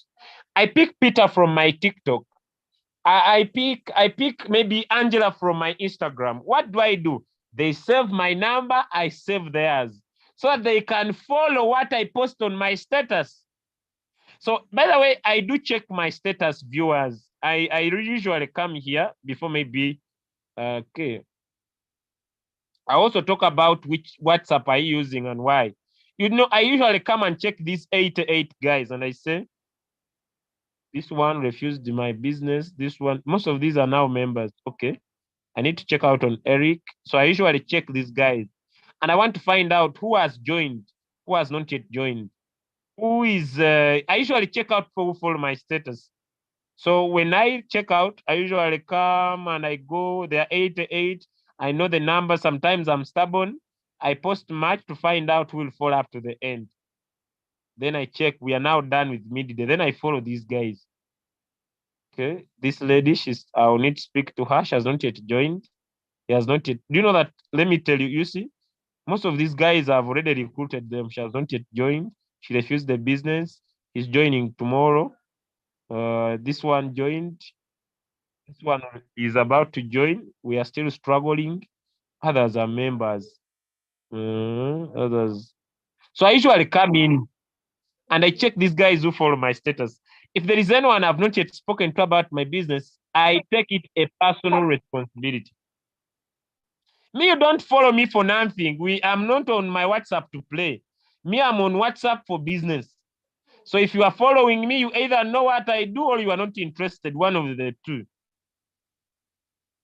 I pick Peter from my TikTok. I pick maybe Angela from my Instagram. What do? They save my number, I save theirs, so that they can follow what I post on my status. So by the way, I do check my status, viewers. I usually come here before maybe okay. I also talk about which WhatsApp are you using and why. You know, I usually come and check these 88 guys and I say, this one refused my business. This one, most of these are now members. Okay. I need to check out on Eric. So I usually check these guys and I want to find out who has joined, who has not yet joined. Who is, I usually check out for my status. So when I check out, I usually come and I go, there are 88. I know the number. Sometimes I'm stubborn. I post much to find out who will fall up to the end. Then I check, we are now done with midday. Then I follow these guys. Okay, this lady, I'll need to speak to her. She has not yet joined. He has not yet. Do you know that? Let me tell you, you see, most of these guys have already recruited them. She has not yet joined. She refused the business. He's joining tomorrow. This one joined. This one is about to join. We are still struggling. Others are members. Others. So I usually come in and I check these guys who follow my status. If there is anyone I've not yet spoken to about my business, I take it a personal responsibility. Me, you don't follow me for nothing. I'm not on my WhatsApp to play. Me, I'm on WhatsApp for business. So if you are following me, you either know what I do or you are not interested, one of the two.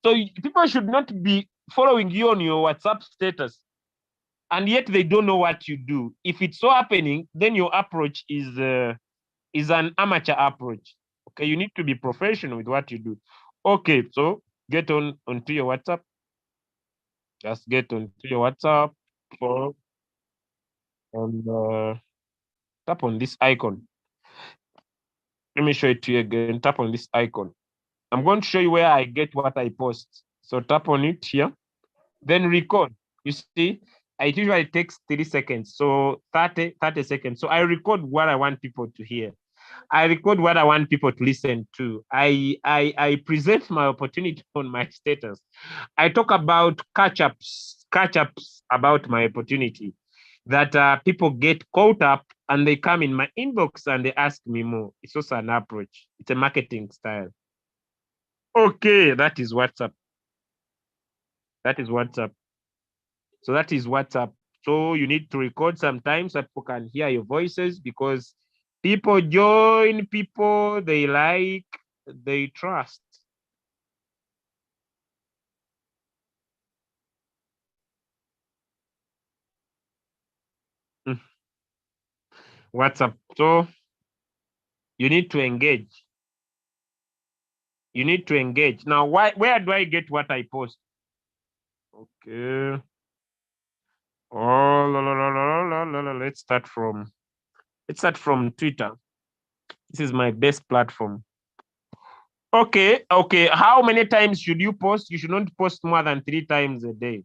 So people should not be following you on your WhatsApp status, and yet they don't know what you do. If it's so happening, then your approach is an amateur approach. Okay, you need to be professional with what you do. Okay, so get onto your WhatsApp. Just get onto your WhatsApp and tap on this icon. Let me show it to you again. Tap on this icon. I'm going to show you where I get what I post. So tap on it here, then record. You see, it usually takes 30 seconds. So 30 seconds. So I record what I want people to hear. I record what I want people to listen to. I present my opportunity on my status. I talk about catch-ups about my opportunity that people get caught up and they come in my inbox and they ask me more. It's also an approach. It's a marketing style. Okay, that is WhatsApp. That is WhatsApp. So that is WhatsApp. So you need to record sometimes so people can hear your voices because people join, people they like, they trust. WhatsApp. So you need to engage. You need to engage. Now, where do I get what I post? Okay. Oh, let's start from Twitter. This is my best platform. Okay. How many times should you post? You should not post more than 3 times a day.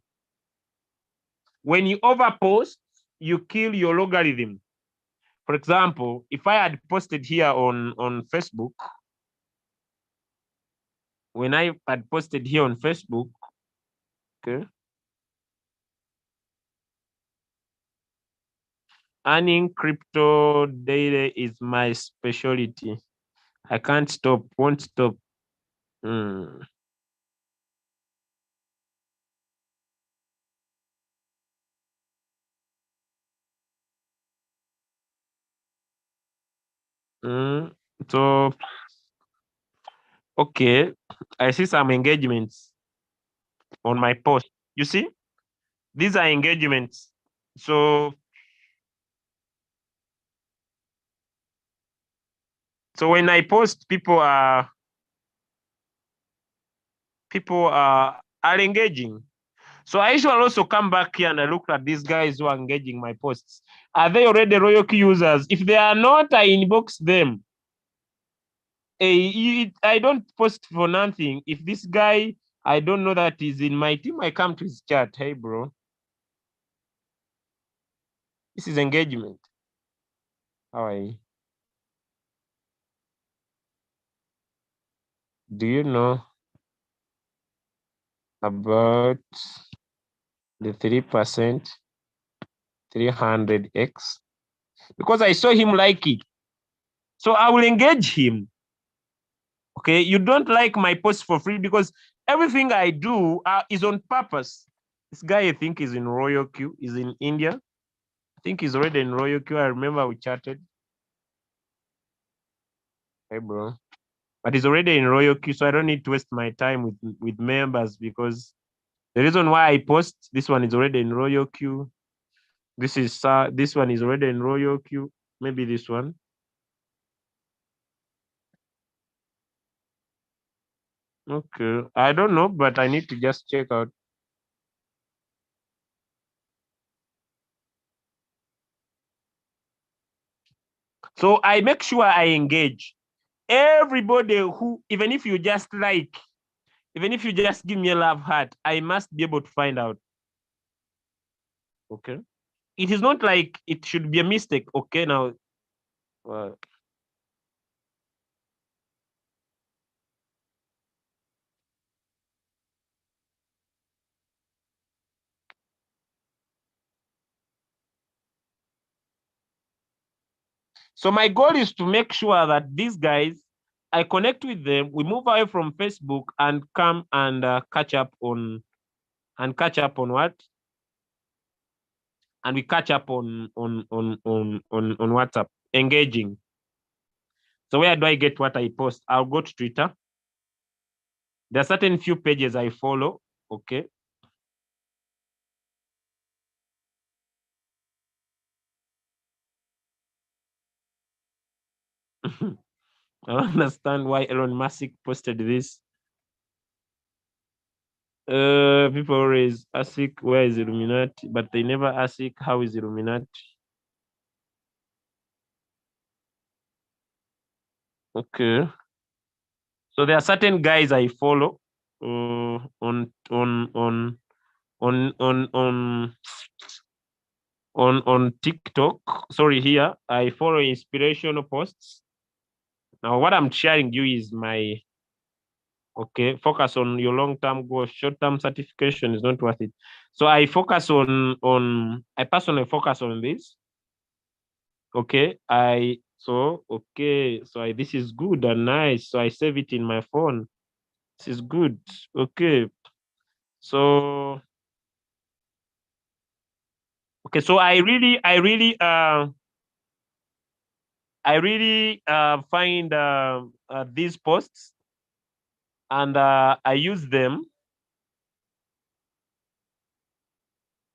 When you overpost, you kill your logarithm. For example, if I had posted here on Facebook, when I had posted here on Facebook, okay, earning crypto daily is my specialty. I can't stop, won't stop. So, okay, I see some engagements on my post. You see, these are engagements. So when I post, people are engaging. So I usually also come back here and I look at these guys who are engaging my posts. Are they already Royalq users? If they are not, I inbox them. I don't post for nothing. If this guy, I don't know that he's in my team, I come to his chat. Hey, bro. This is engagement. How are you? Do you know about the 3%, 300x? Because I saw him like it. So I will engage him. Okay, you don't like my post for free because everything I do is on purpose. This guy, I think, is in Royalq, is in India. I think he's already in Royalq. I remember we chatted. Hey, bro. But he's already in Royalq, so I don't need to waste my time with members because the reason why I post this one is already in Royalq. This one is already in Royalq. Maybe this one. Okay, I don't know, but I need to just check out. So I make sure I engage everybody who, even if you just like, even if you just give me a love heart, I must be able to find out. Okay. It is not like it should be a mistake. Okay, now. So my goal is to make sure that these guys, I connect with them. We move away from Facebook and come and catch up on what? And we catch up on WhatsApp, engaging. So where do I get what I post? I'll go to Twitter. There are certain few pages I follow. Okay. I don't understand why Elon Musk posted this. People always ask where is Illuminati, but they never ask how is Illuminati. Okay. So there are certain guys I follow on TikTok. Sorry, here I follow inspirational posts. Now, what I'm sharing you is my focus on your long-term goals. Short-term certification is not worth it. So I focus I personally focus on this. Okay, this is good and nice. So I save it in my phone. This is good. Okay. So so I really find these posts and I use them.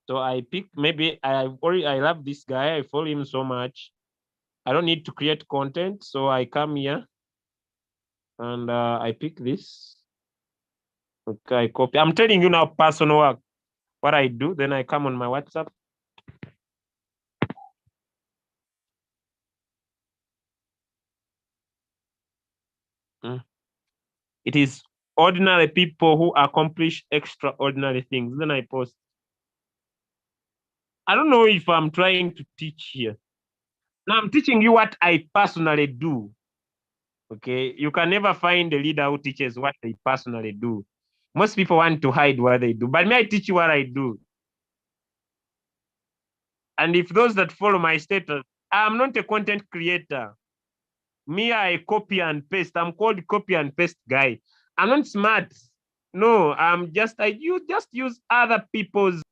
So I pick, maybe I love this guy. I follow him so much. I don't need to create content. So I come here and I pick this. Okay, I copy. I'm telling you now, personal work, what I do. Then I come on my WhatsApp. It is ordinary people who accomplish extraordinary things. Then I post. I don't know if I'm trying to teach here. Now I'm teaching you what I personally do. Okay, you can never find a leader who teaches what they personally do. Most people want to hide what they do, but may I teach you what I do? And if those that follow my status, I'm not a content creator. Me, I copy and paste. I'm called copy and paste guy. I'm not smart. No, I use other people's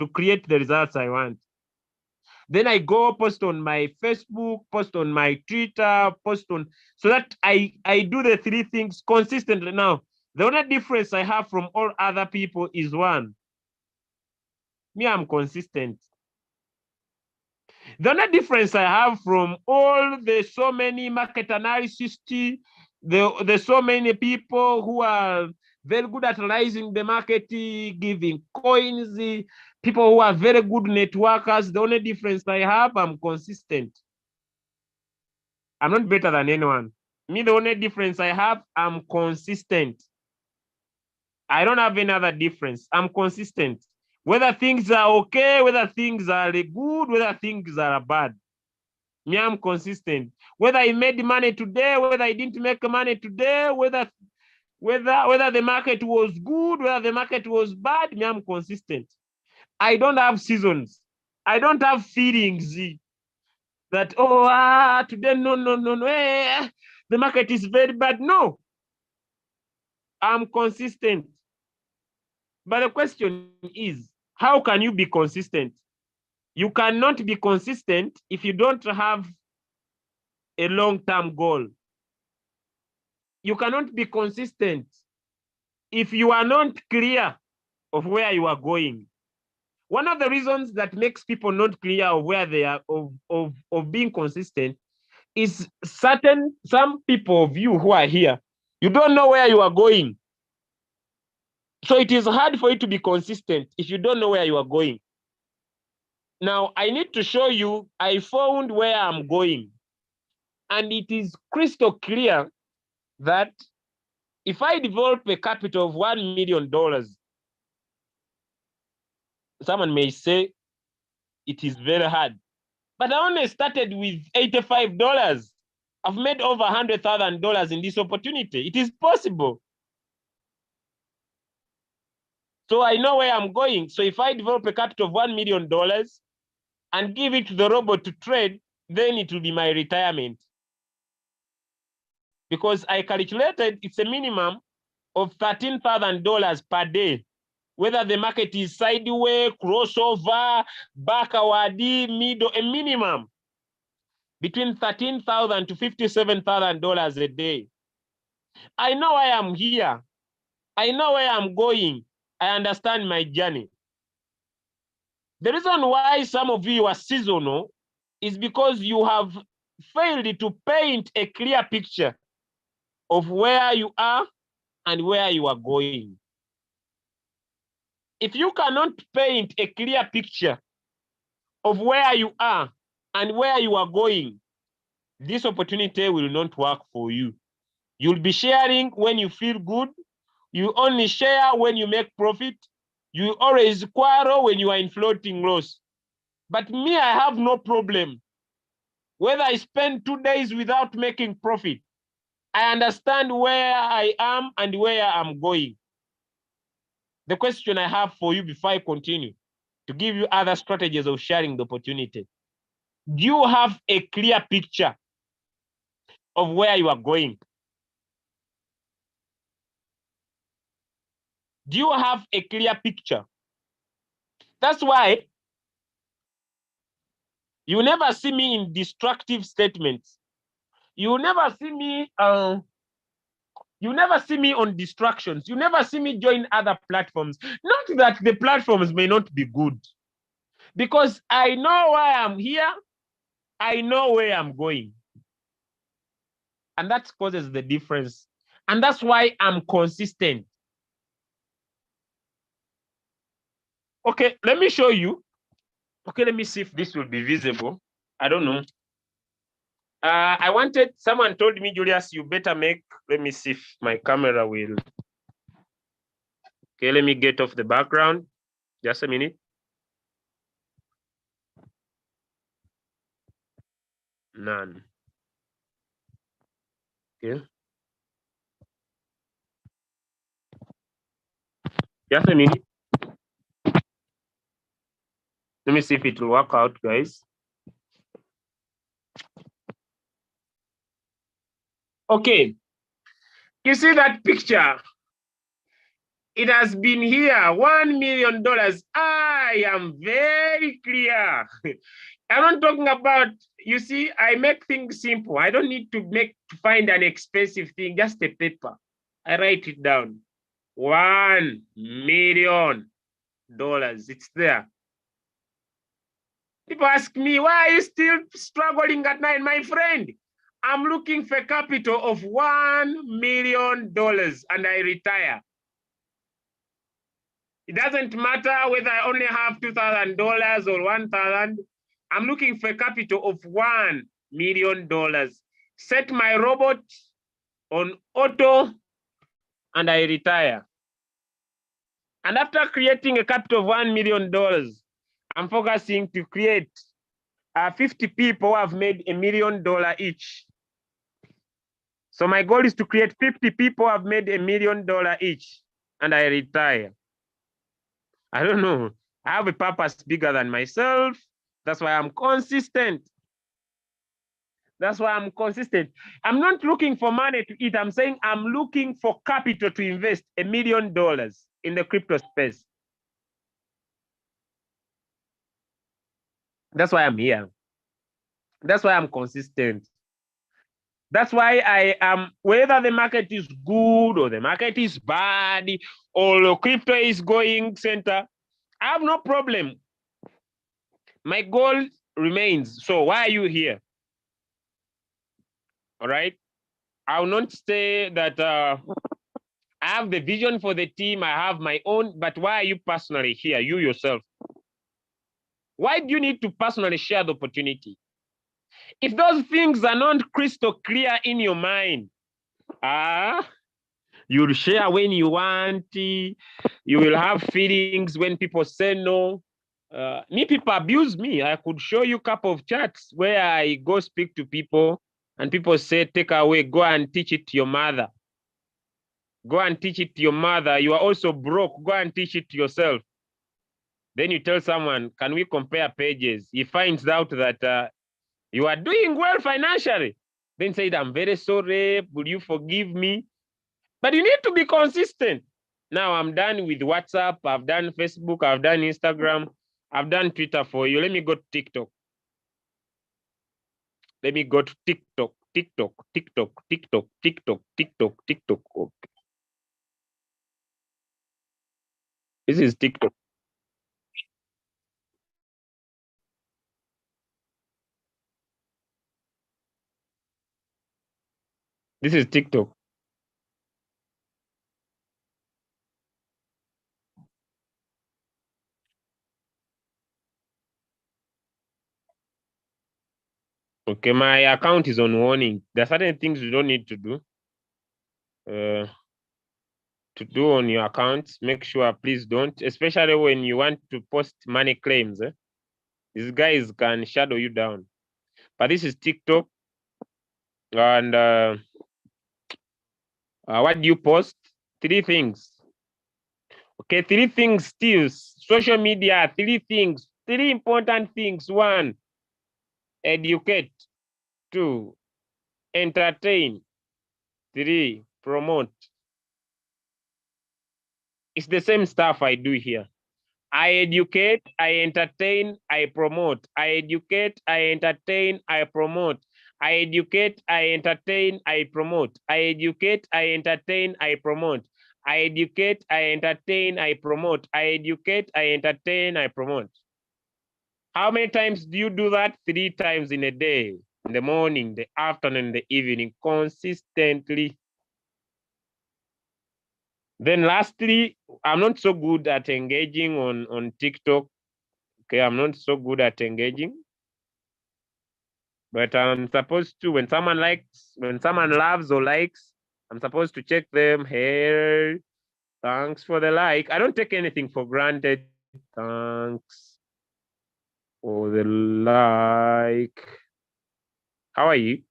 to create the results I want. Then I go post on my Facebook, post on my Twitter, so that I do the three things consistently. Now, the only difference I have from all other people is one. Me, I'm consistent. The only difference I have from all the so many market analysts, the so many people who are very good at analyzing the market, giving coins, people who are very good networkers. The only difference I have, I'm consistent. I'm not better than anyone. Me, the only difference I have, I'm consistent. I don't have any other difference. I'm consistent. Whether things are okay, whether things are good, whether things are bad. Me, I'm consistent. Whether I made money today, whether I didn't make money today, whether the market was good, whether the market was bad, me, I'm consistent. I don't have seasons. I don't have feelings that, oh, today, no, the market is very bad. No, I'm consistent. But the question is, how can you be consistent? You cannot be consistent if you don't have a long-term goal. You cannot be consistent if you are not clear of where you are going. One of the reasons that makes people not clear of where they are of being consistent is some people of you who are here, you don't know where you are going. So it is hard for you to be consistent if you don't know where you are going. Now, I need to show you, I found where I'm going. And it is crystal clear that if I develop a capital of $1 million, someone may say it is very hard. But I only started with $85. I've made over $100,000 in this opportunity. It is possible. So I know where I'm going. So if I develop a capital of $1 million and give it to the robot to trade, then it will be my retirement. Because I calculated it's a minimum of $13,000 per day, whether the market is sideways, crossover, backward, middle, a minimum between $13,000 to $57,000 a day. I know why I'm here. I know where I'm going. I understand my journey. The reason why some of you are seasonal is because you have failed to paint a clear picture of where you are and where you are going. If you cannot paint a clear picture of where you are and where you are going, this opportunity will not work for you. You'll be sharing when you feel good. You only share when you make profit. You always quarrel when you are in floating loss. But me, I have no problem. Whether I spend 2 days without making profit, I understand where I am and where I'm going. The question I have for you before I continue to give you other strategies of sharing the opportunity. Do you have a clear picture of where you are going? Do you have a clear picture? That's why you never see me in destructive statements. You never see me on distractions. You never see me join other platforms. Not that the platforms may not be good, because I know why I'm here. I know where I'm going. And that causes the difference. And that's why I'm consistent. Okay, let me show you. Okay, let me see if this will be visible. I don't know. Someone told me, Julius, you better make, let me see if my camera will. Okay, let me get off the background. Just a minute. None. Okay. Just a minute. Let me see if it will work out, guys. Okay. You see that picture? It has been here, $1 million. I am very clear. I'm not talking about, you see, I make things simple. I don't need to find an expensive thing, just a paper. I write it down. $1 million. It's there. People ask me, why are you still struggling at night? My friend, I'm looking for capital of $1 million and I retire. It doesn't matter whether I only have $2,000 or 1,000. I'm looking for a capital of $1 million. Set my robot on auto and I retire. And after creating a capital of $1 million, I'm focusing to create 50 people who have made $1 million each. So my goal is to create 50 people who have made $1 million each, and I retire. I don't know. I have a purpose bigger than myself. That's why I'm consistent. That's why I'm consistent. I'm not looking for money to eat. I'm saying I'm looking for capital to invest $1 million in the crypto space. That's why I'm here. That's why I'm consistent. That's why I am, whether the market is good or the market is bad or the crypto is going center, I have no problem. My goal remains. So why are you here? All right. I will not say that I have the vision for the team. I have my own, but why are you personally here? You yourself. Why do you need to personally share the opportunity? If those things are not crystal clear in your mind, you'll share when you want. You will have feelings when people say no. Me, people abuse me. I could show you a couple of chats where I go speak to people and people say, take away, go and teach it to your mother. Go and teach it to your mother. You are also broke. Go and teach it to yourself. Then you tell someone, can we compare pages? He finds out that you are doing well financially. Then say, I'm very sorry. Will you forgive me? But you need to be consistent. Now I'm done with WhatsApp. I've done Facebook. I've done Instagram. I've done Twitter for you. Let me go to TikTok. Let me go to TikTok. TikTok. Okay. This is TikTok. This is TikTok. Okay, my account is on warning. There are certain things you don't need to do. On your account, make sure please don't, especially when you want to post money claims. These guys can shadow you down. But this is TikTok. And what do you post? 3 things. Okay, 3 things still. Social media, 3 things. 3 important things. 1, educate. 2, entertain. 3, promote. It's the same stuff I do here. I educate, I entertain, I promote. I educate, I entertain, I promote. I educate, I entertain, I promote. I educate, I entertain, I promote. I educate, I entertain, I promote. I educate, I entertain, I promote. How many times do you do that? 3 times in a day. In the morning, the afternoon, the evening, consistently. Then lastly, I'm not so good at engaging on TikTok. Okay, I'm not so good at engaging. But I'm supposed to, when someone loves or likes, I'm supposed to check them. Hey, thanks for the like. I don't take anything for granted. Thanks for the like. How are you?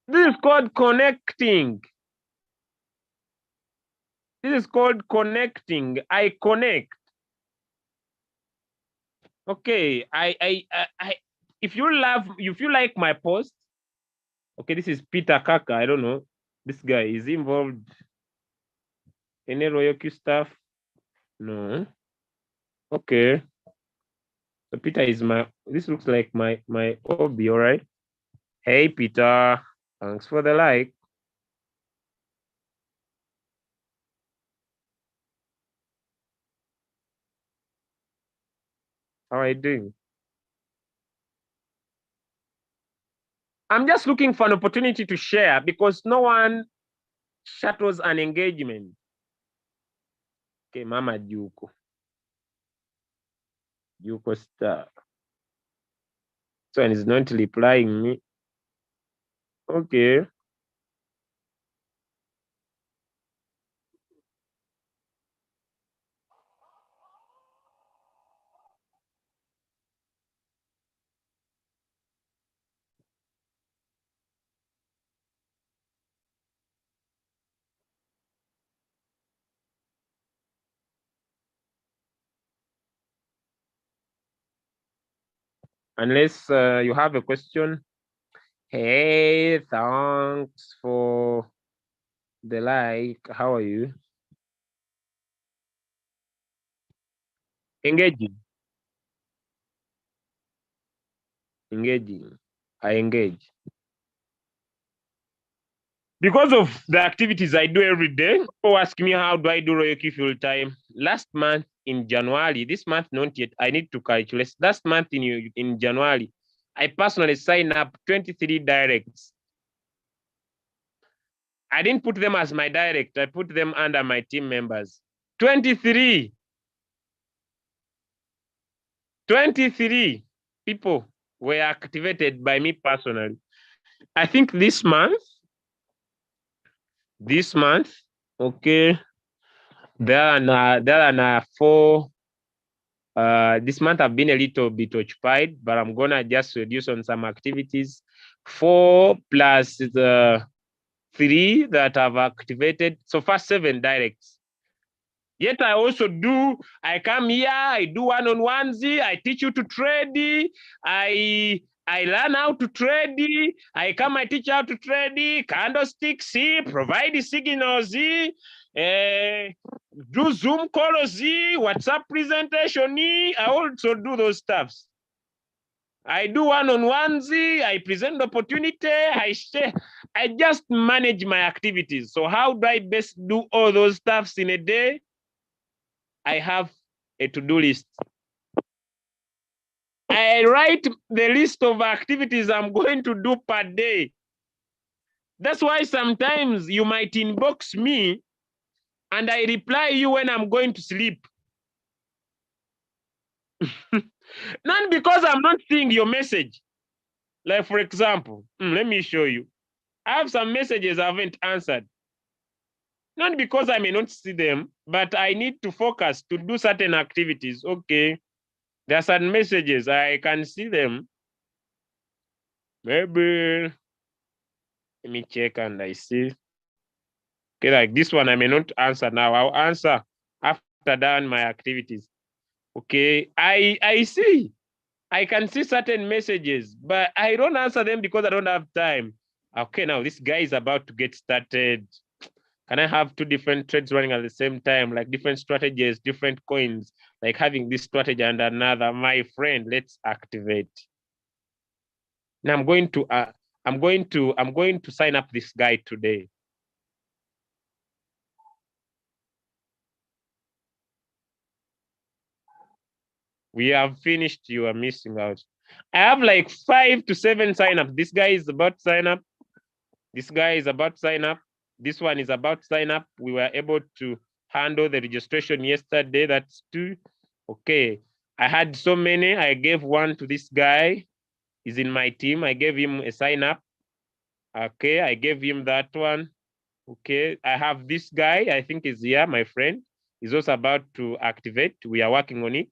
This is called connecting. This is called connecting. I connect. Okay, I if you like my post, okay, this is Peter Kaka. I don't know. This guy is involved in any Royalq stuff. No. Okay. So Peter is this looks like my hobby, all right? Hey, Peter. Thanks for the like. How are you doing? I'm just looking for an opportunity to share because no one shuttles an engagement. Okay, Mama Juko. Juko star. So and is not replying me. Okay. Unless you have a question. Hey, thanks for the like. How are you? Engaging. Engaging. I engage. Because of the activities I do every day, people ask me how do I do Royalq full time. Last month in January, this month not yet, I need to calculate. Last month in January, I personally signed up 23 directs. I didn't put them as my direct, I put them under my team members. 23 people were activated by me personally. I think this month, okay, there are 4. This month I've been a little bit occupied, but I'm gonna just reduce on some activities. 4 plus the 3 that I've activated. So far 7 directs. Yet I come here, I do one-on-ones, I teach you to trade, I learn how to trade, I come, I teach how to trade, candlesticks, provide signals, do Zoom calls, WhatsApp presentation, I also do those stuffs. I do one-on-ones, I present the opportunity, I just manage my activities. So how do I best do all those stuffs in a day? I have a to-do list. I write the list of activities I'm going to do per day. That's why sometimes you might inbox me and I reply you when I'm going to sleep. Not because I'm not seeing your message. Like, for example, let me show you. I have some messages I haven't answered. Not because I may not see them, but I need to focus to do certain activities. Okay, there are certain messages, I can see them. Maybe, let me check and I see. Okay, like this one, I may not answer now. I'll answer after done my activities. Okay, I see. I can see certain messages, but I don't answer them because I don't have time. Okay, now this guy is about to get started. Can I have 2 different trades running at the same time, like different strategies, different coins, like having this strategy and another? My friend, let's activate. Now I'm going to sign up this guy today. We have finished. You are missing out. I have like 5 to 7 signups. This guy is about to sign up. This guy is about to sign up. This one is about to sign up. We were able to handle the registration yesterday. That's 2. Okay. I had so many. I gave 1 to this guy. He's in my team. I gave him a sign up. Okay. I gave him that one. Okay. I have this guy. I think is here, my friend. He's also about to activate. We are working on it.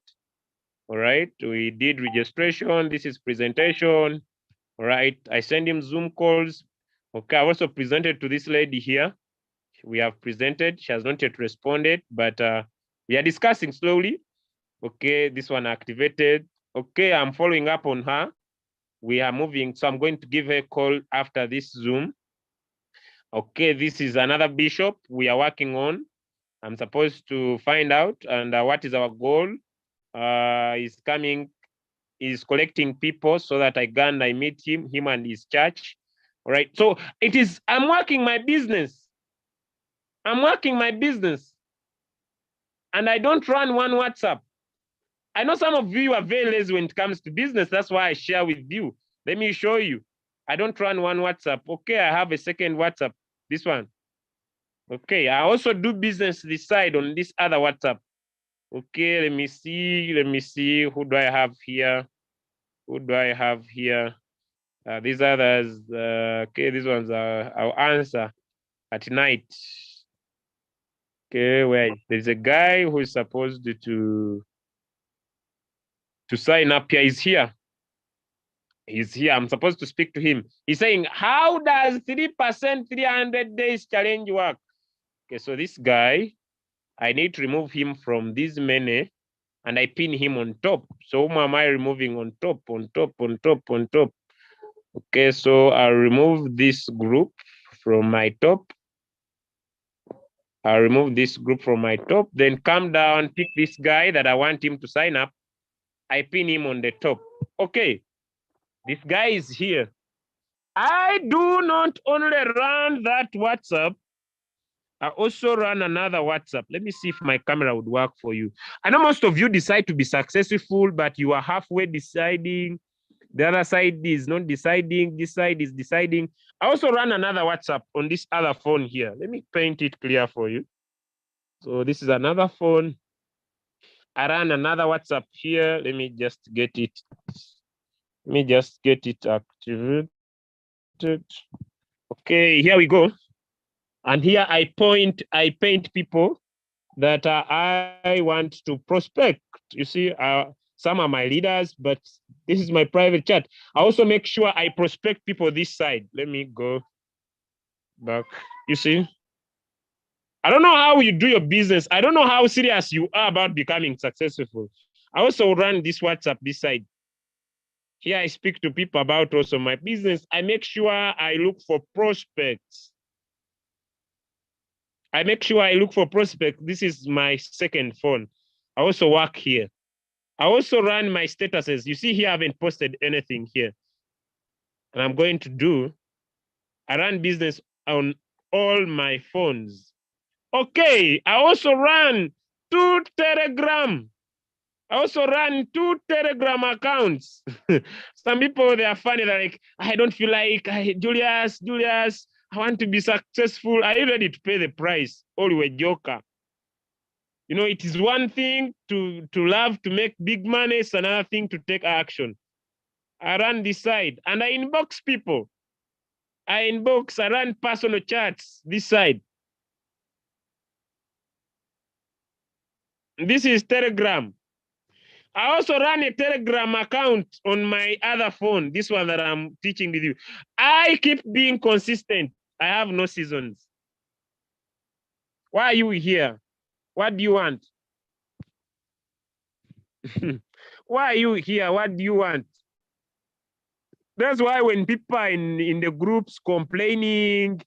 All right, we did registration. This is presentation. All right, I send him Zoom calls. Okay, I also presented to this lady here. We have presented. She has not yet responded, but we are discussing slowly. Okay, this one activated. Okay, I'm following up on her. We are moving, so I'm going to give her a call after this Zoom. Okay, this is another bishop we are working on. I'm supposed to find out and what is our goal. Is collecting people so that I meet him and his church. All right. So I'm working my business. I'm working my business. And I don't run one WhatsApp. I know some of you are very lazy when it comes to business. That's why I share with you. Let me show you. I don't run one WhatsApp. Okay, I have a second WhatsApp. This one. Okay, I also do business this side on this other WhatsApp. Okay, let me see. Who do I have here? These others, okay, these ones I'll answer at night. Okay, where there's a guy who is supposed to sign up here. He's here. I'm supposed to speak to him. He's saying, how does 3% 300 days challenge work? Okay, so this guy, I need to remove him from this menu and I pin him on top. So whom am I removing on top? Okay, so I'll remove this group from my top. I'll remove this group from my top, then come down, pick this guy that I want him to sign up. I pin him on the top. Okay, this guy is here. I do not only run that WhatsApp, I also run another WhatsApp. Let me see if my camera would work for you. I know most of you decide to be successful, but you are halfway deciding. The other side is not deciding. This side is deciding. I also run another WhatsApp on this other phone here. Let me paint it clear for you. So this is another phone. I run another WhatsApp here. Let me just get it. Activated. Okay, here we go. And here I paint people that I want to prospect. You see, some are my leaders, but this is my private chat. I also make sure I prospect people this side. Let me go back. You see, I don't know how you do your business. I don't know how serious you are about becoming successful. I also run this WhatsApp this side. Here I speak to people about also my business. I make sure I look for prospects. This is my second phone. I also work here. I also run my statuses. You see here, I haven't posted anything here. And I'm going to do, I run business on all my phones. Okay, I also run 2 Telegram. I also run 2 Telegram accounts. Some people, they are funny. They're like, I don't feel like, Julius, I want to be successful. Are you ready to pay the price? Or you a joker? You know, it is one thing to love to make big money. It's another thing to take action. I run this side and I inbox people. I run personal chats this side. This is Telegram. I also run a Telegram account on my other phone, this one that I'm teaching with you. I keep being consistent. I have no seasons. Why are you here? What do you want? Why are you here? What do you want? That's why when people are in the groups complaining,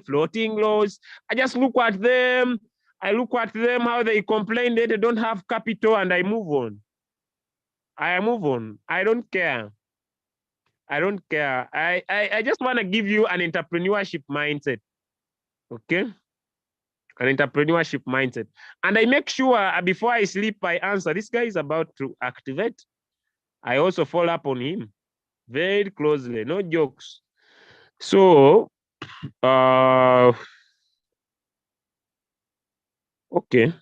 floating laws, I just look at them. I look at them, how they complain that they don't have capital, and I move on. I move on. I don't care. I just want to give you an entrepreneurship mindset. Okay? An entrepreneurship mindset. And I make sure before I sleep, I answer. This guy is about to activate. I also follow up on him very closely. No jokes. So, okay.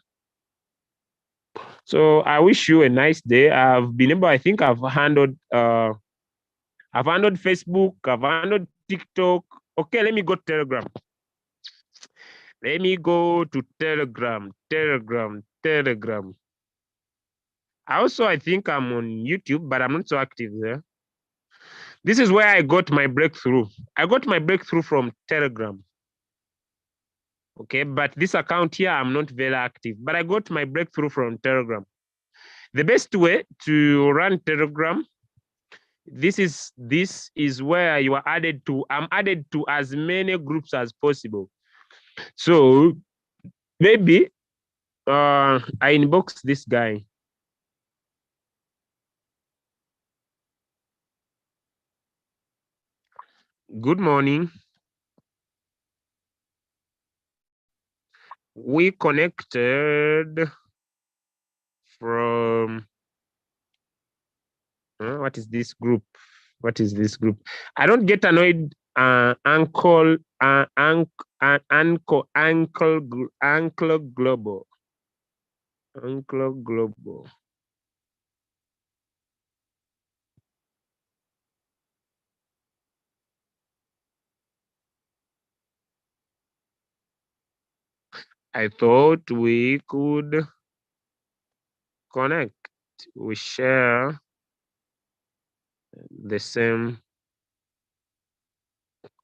So I wish you a nice day. I've been able, I think I've handled Facebook, I've handled TikTok. Okay, let me go to Telegram. Let me go to Telegram. I think I'm on YouTube, but I'm not so active there. This is where I got my breakthrough. I got my breakthrough from Telegram. Okay, but this account here, I'm not very active, but I got my breakthrough from Telegram. The best way to run Telegram, this is where you are added to. I'm added to as many groups as possible. So maybe I inbox this guy. Good morning. We connected from what is this group? I don't get annoyed. Uncle Global. Uncle Global. I thought we could connect. We share the same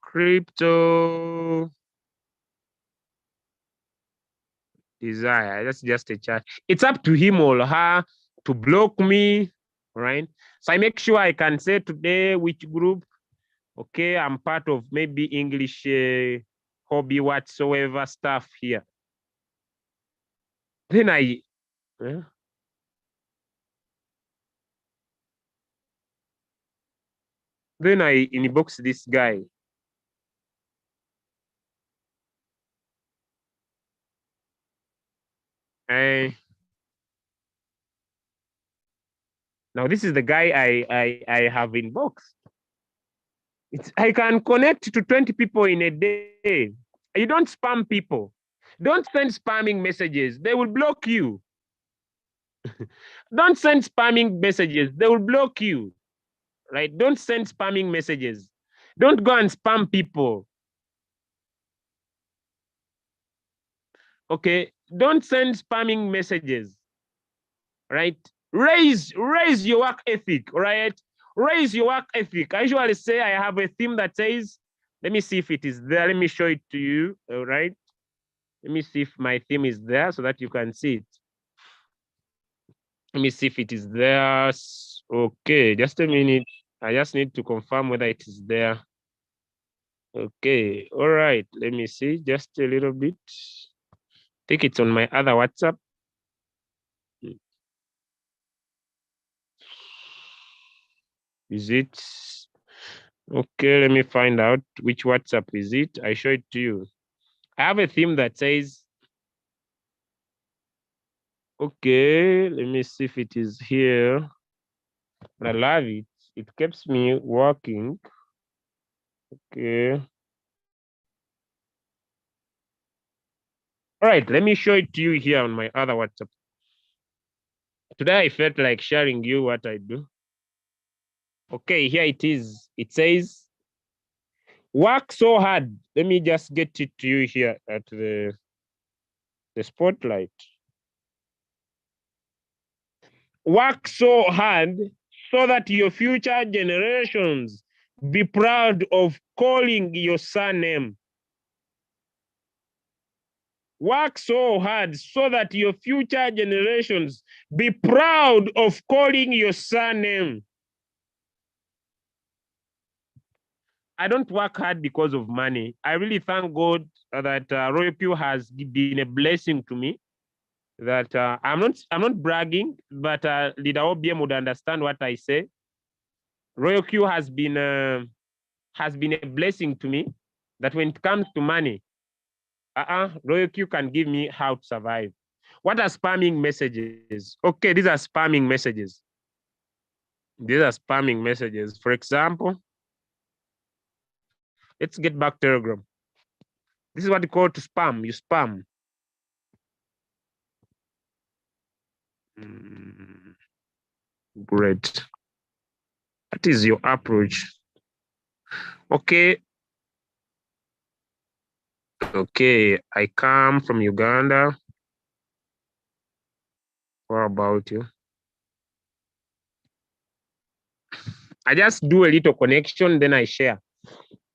crypto desire. That's just a chat. It's up to him or her to block me, right? So I make sure I can say today which group. Okay, I'm part of maybe English hobby whatsoever stuff here. Then I inbox this guy. Now this is the guy I have inboxed. I can connect to 20 people in a day. You don't spam people. Don't send spamming messages. They will block you. Don't send spamming messages. They will block you. Right? Don't send spamming messages. Don't go and spam people. Okay? Don't send spamming messages. Right? Raise your work ethic, right? Raise your work ethic. I usually say I have a theme that says, let me see if it is there. Let me show it to you. All right. Let me see if my theme is there so that you can see it. Let me see if it is there. Okay, just a minute. I just need to confirm whether it is there. Okay, all right. Let me see just a little bit. I think it's on my other WhatsApp. Is it? Okay, let me find out which WhatsApp is it. I show it to you. I have a theme that says, okay, let me see if it is here. I love it. It keeps me working. Okay. All right, let me show it to you here on my other WhatsApp. Today I felt like sharing you what I do. Okay, here it is. It says, work so hard. Let me just get it to you here at the spotlight. Work so hard so that your future generations be proud of calling your surname. Work so hard so that your future generations be proud of calling your surname. I don't work hard because of money. I really thank God that Royalq has been a blessing to me. That I'm not bragging, but Leader OBM would understand what I say. Royalq has been a blessing to me. That when it comes to money, Royalq can give me how to survive. What are spamming messages? Okay, these are spamming messages. These are spamming messages. For example, let's get back to Telegram. This is what you call to spam. You spam. Great. That is your approach. Okay. Okay, I come from Uganda. What about you? I just do a little connection, then I share.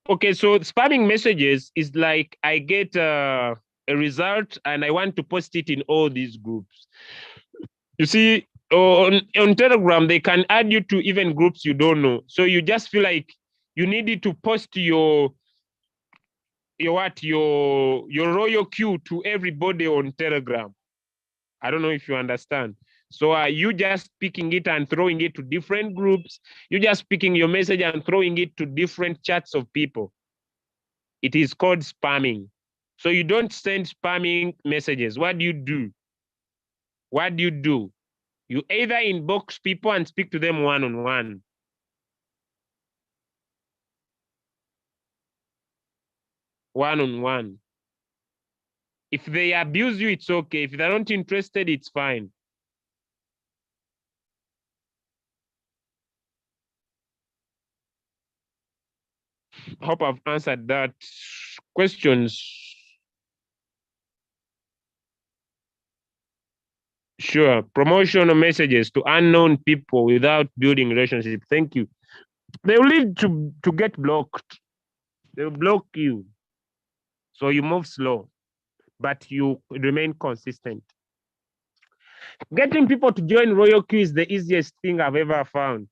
Okay, so spamming messages is like I get a result and I want to post it in all these groups. You see, on Telegram, they can add you to even groups you don't know. So you just feel like you needed to post your Royalq to everybody on Telegram. I don't know if you understand. So you just picking it and throwing it to different groups. You just picking your message and throwing it to different chats of people. It is called spamming. So you don't send spamming messages. What do you do? What do you do? You either inbox people and speak to them one-on-one. one-on-one. If they abuse you, it's okay. If they're not interested, it's fine. Hope I've answered that. Questions? Sure. Promotional messages to unknown people without building relationship. Thank you. They will lead to get blocked. They'll block you. So you move slow, but you remain consistent. Getting people to join Royalq is the easiest thing I've ever found.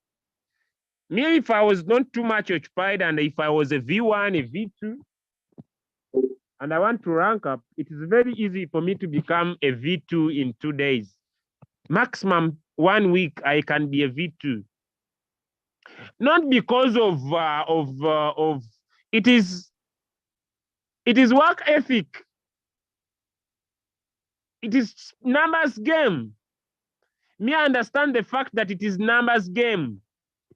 Me, if I was not too much occupied and if I was a V1, a V2, and I want to rank up, it is very easy for me to become a V2 in 2 days. Maximum 1 week, I can be a V2. Not because of it is work ethic. It is numbers game. Me, I understand the fact that it is numbers game.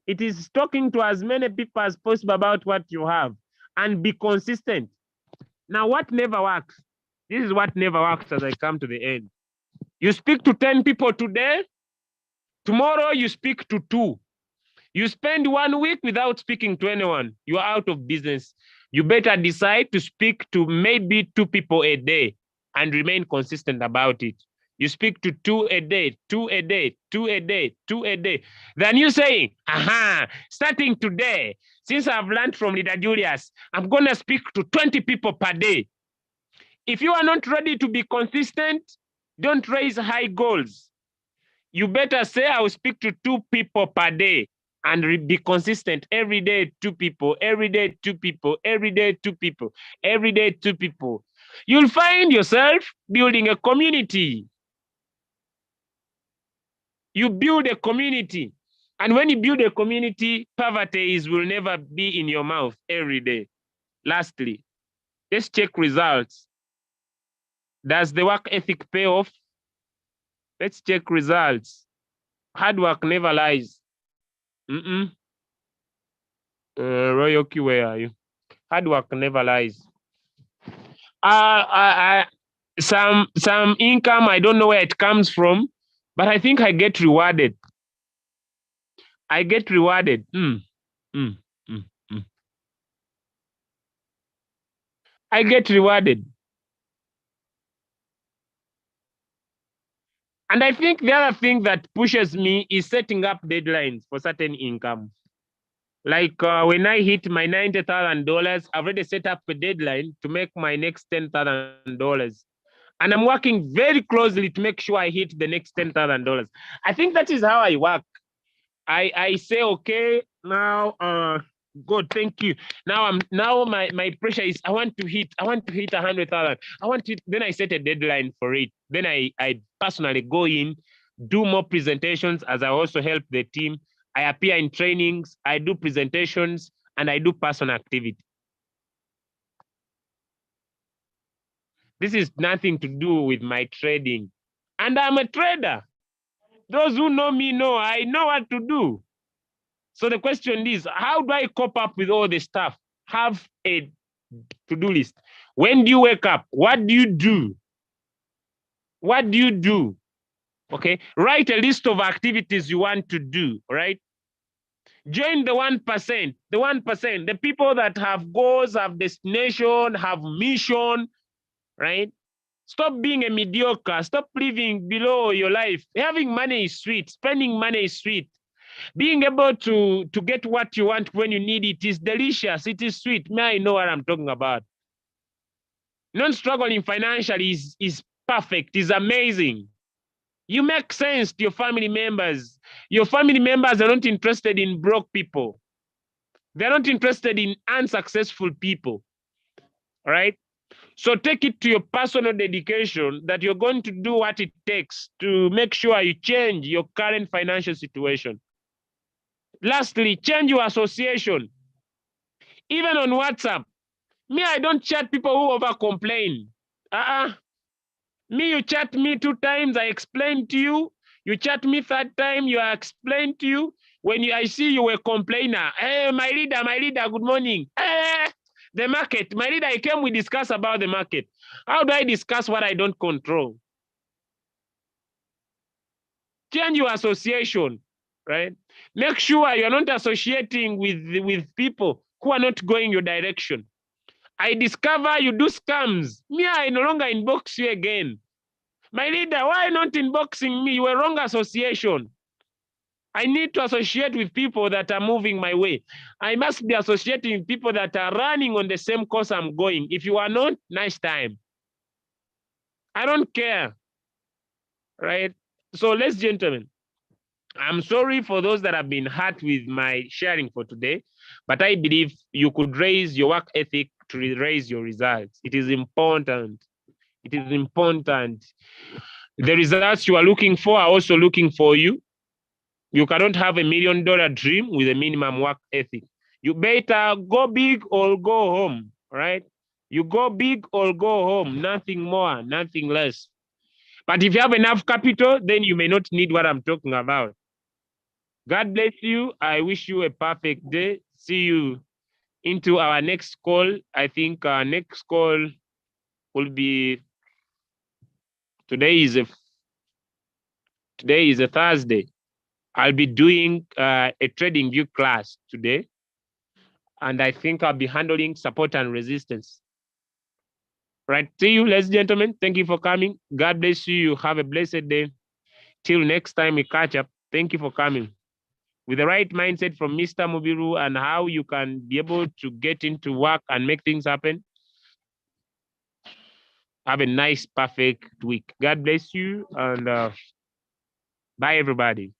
It is talking to as many people as possible about what you have and be consistent. Now, what never works? This is what never works as I come to the end. You speak to 10 people today, tomorrow you speak to 2. You spend 1 week without speaking to anyone. You are out of business. You better decide to speak to maybe 2 people a day and remain consistent about it. You speak to 2 a day, 2 a day, 2 a day, 2 a day. Then you saying, starting today, since I've learned from Leader Julius, I'm going to speak to 20 people per day. If you are not ready to be consistent, don't raise high goals. You better say, I will speak to 2 people per day and be consistent. Every day, 2 people, every day, 2 people, every day, 2 people, every day, 2 people. You'll find yourself building a community. You build a community. And when you build a community, poverty will never be in your mouth every day. Lastly, let's check results. Does the work ethic pay off? Let's check results. Hard work never lies. Royalq, where are you? Hard work never lies. Some income, I don't know where it comes from, but I think I get rewarded. I get rewarded. I get rewarded. And I think the other thing that pushes me is setting up deadlines for certain income. Like when I hit my $90,000, I've already set up a deadline to make my next $10,000. And I'm working very closely to make sure I hit the next $10,000. I think that is how I work. I say, okay, now, God, thank you. Now my pressure is I want to hit 100,000. Then I set a deadline for it. Then I personally go in, do more presentations as I also help the team. I appear in trainings, I do presentations, and I do personal activity. This is nothing to do with my trading. And I'm a trader. Those who know me know I know what to do. So the question is, how do I cope up with all this stuff? Have a to-do list. When do you wake up? What do you do? What do you do? Okay, write a list of activities you want to do, right? Join the 1%, the people that have goals, have destination, have mission, right? Stop being a mediocre. Stop living below your life. Having money is sweet. Spending money is sweet. Being able to get what you want when you need it is delicious. It is sweet. May I know what I'm talking about? Not struggling financially is perfect, is amazing. You make sense to your family members. Your family members are not interested in broke people. They're not interested in unsuccessful people. All right? So take it to your personal dedication that you're going to do what it takes to make sure you change your current financial situation. Lastly, change your association. Even on WhatsApp, me, I don't chat people who over complain. Me, you chat me 2 times, I explain to you. You chat me 3rd time, you explain to you. When I see you a complainer, hey, my leader, good morning. The market. My leader, I came, we discuss about the market. How do I discuss what I don't control? Change your association, right? Make sure you're not associating with people who are not going your direction. I discover you do scams. Me, I no longer inbox you again. My leader, why not inboxing me? You're a wrong association. I need to associate with people that are moving my way. I must be associating with people that are running on the same course I'm going. If you are not, nice time. I don't care, right? So, ladies and gentlemen, I'm sorry for those that have been hurt with my sharing for today, but I believe you could raise your work ethic to raise your results. It is important. It is important. The results you are looking for are also looking for you. You cannot have $1 million dream with a minimum work ethic. You better go big or go home, right? You go big or go home, nothing more, nothing less. But if you have enough capital, then you may not need what I'm talking about. God bless you. I wish you a perfect day. See you into our next call. I think our next call will be today is a Thursday. I'll be doing a trading view class today, and I think I'll be handling support and resistance. Right. See you, ladies and gentlemen. Thank you for coming. God bless you. You have a blessed day. Till next time we catch up. Thank you for coming. With the right mindset from Mr. Mubiru and how you can be able to get into work and make things happen. Have a nice, perfect week. God bless you, and bye, everybody.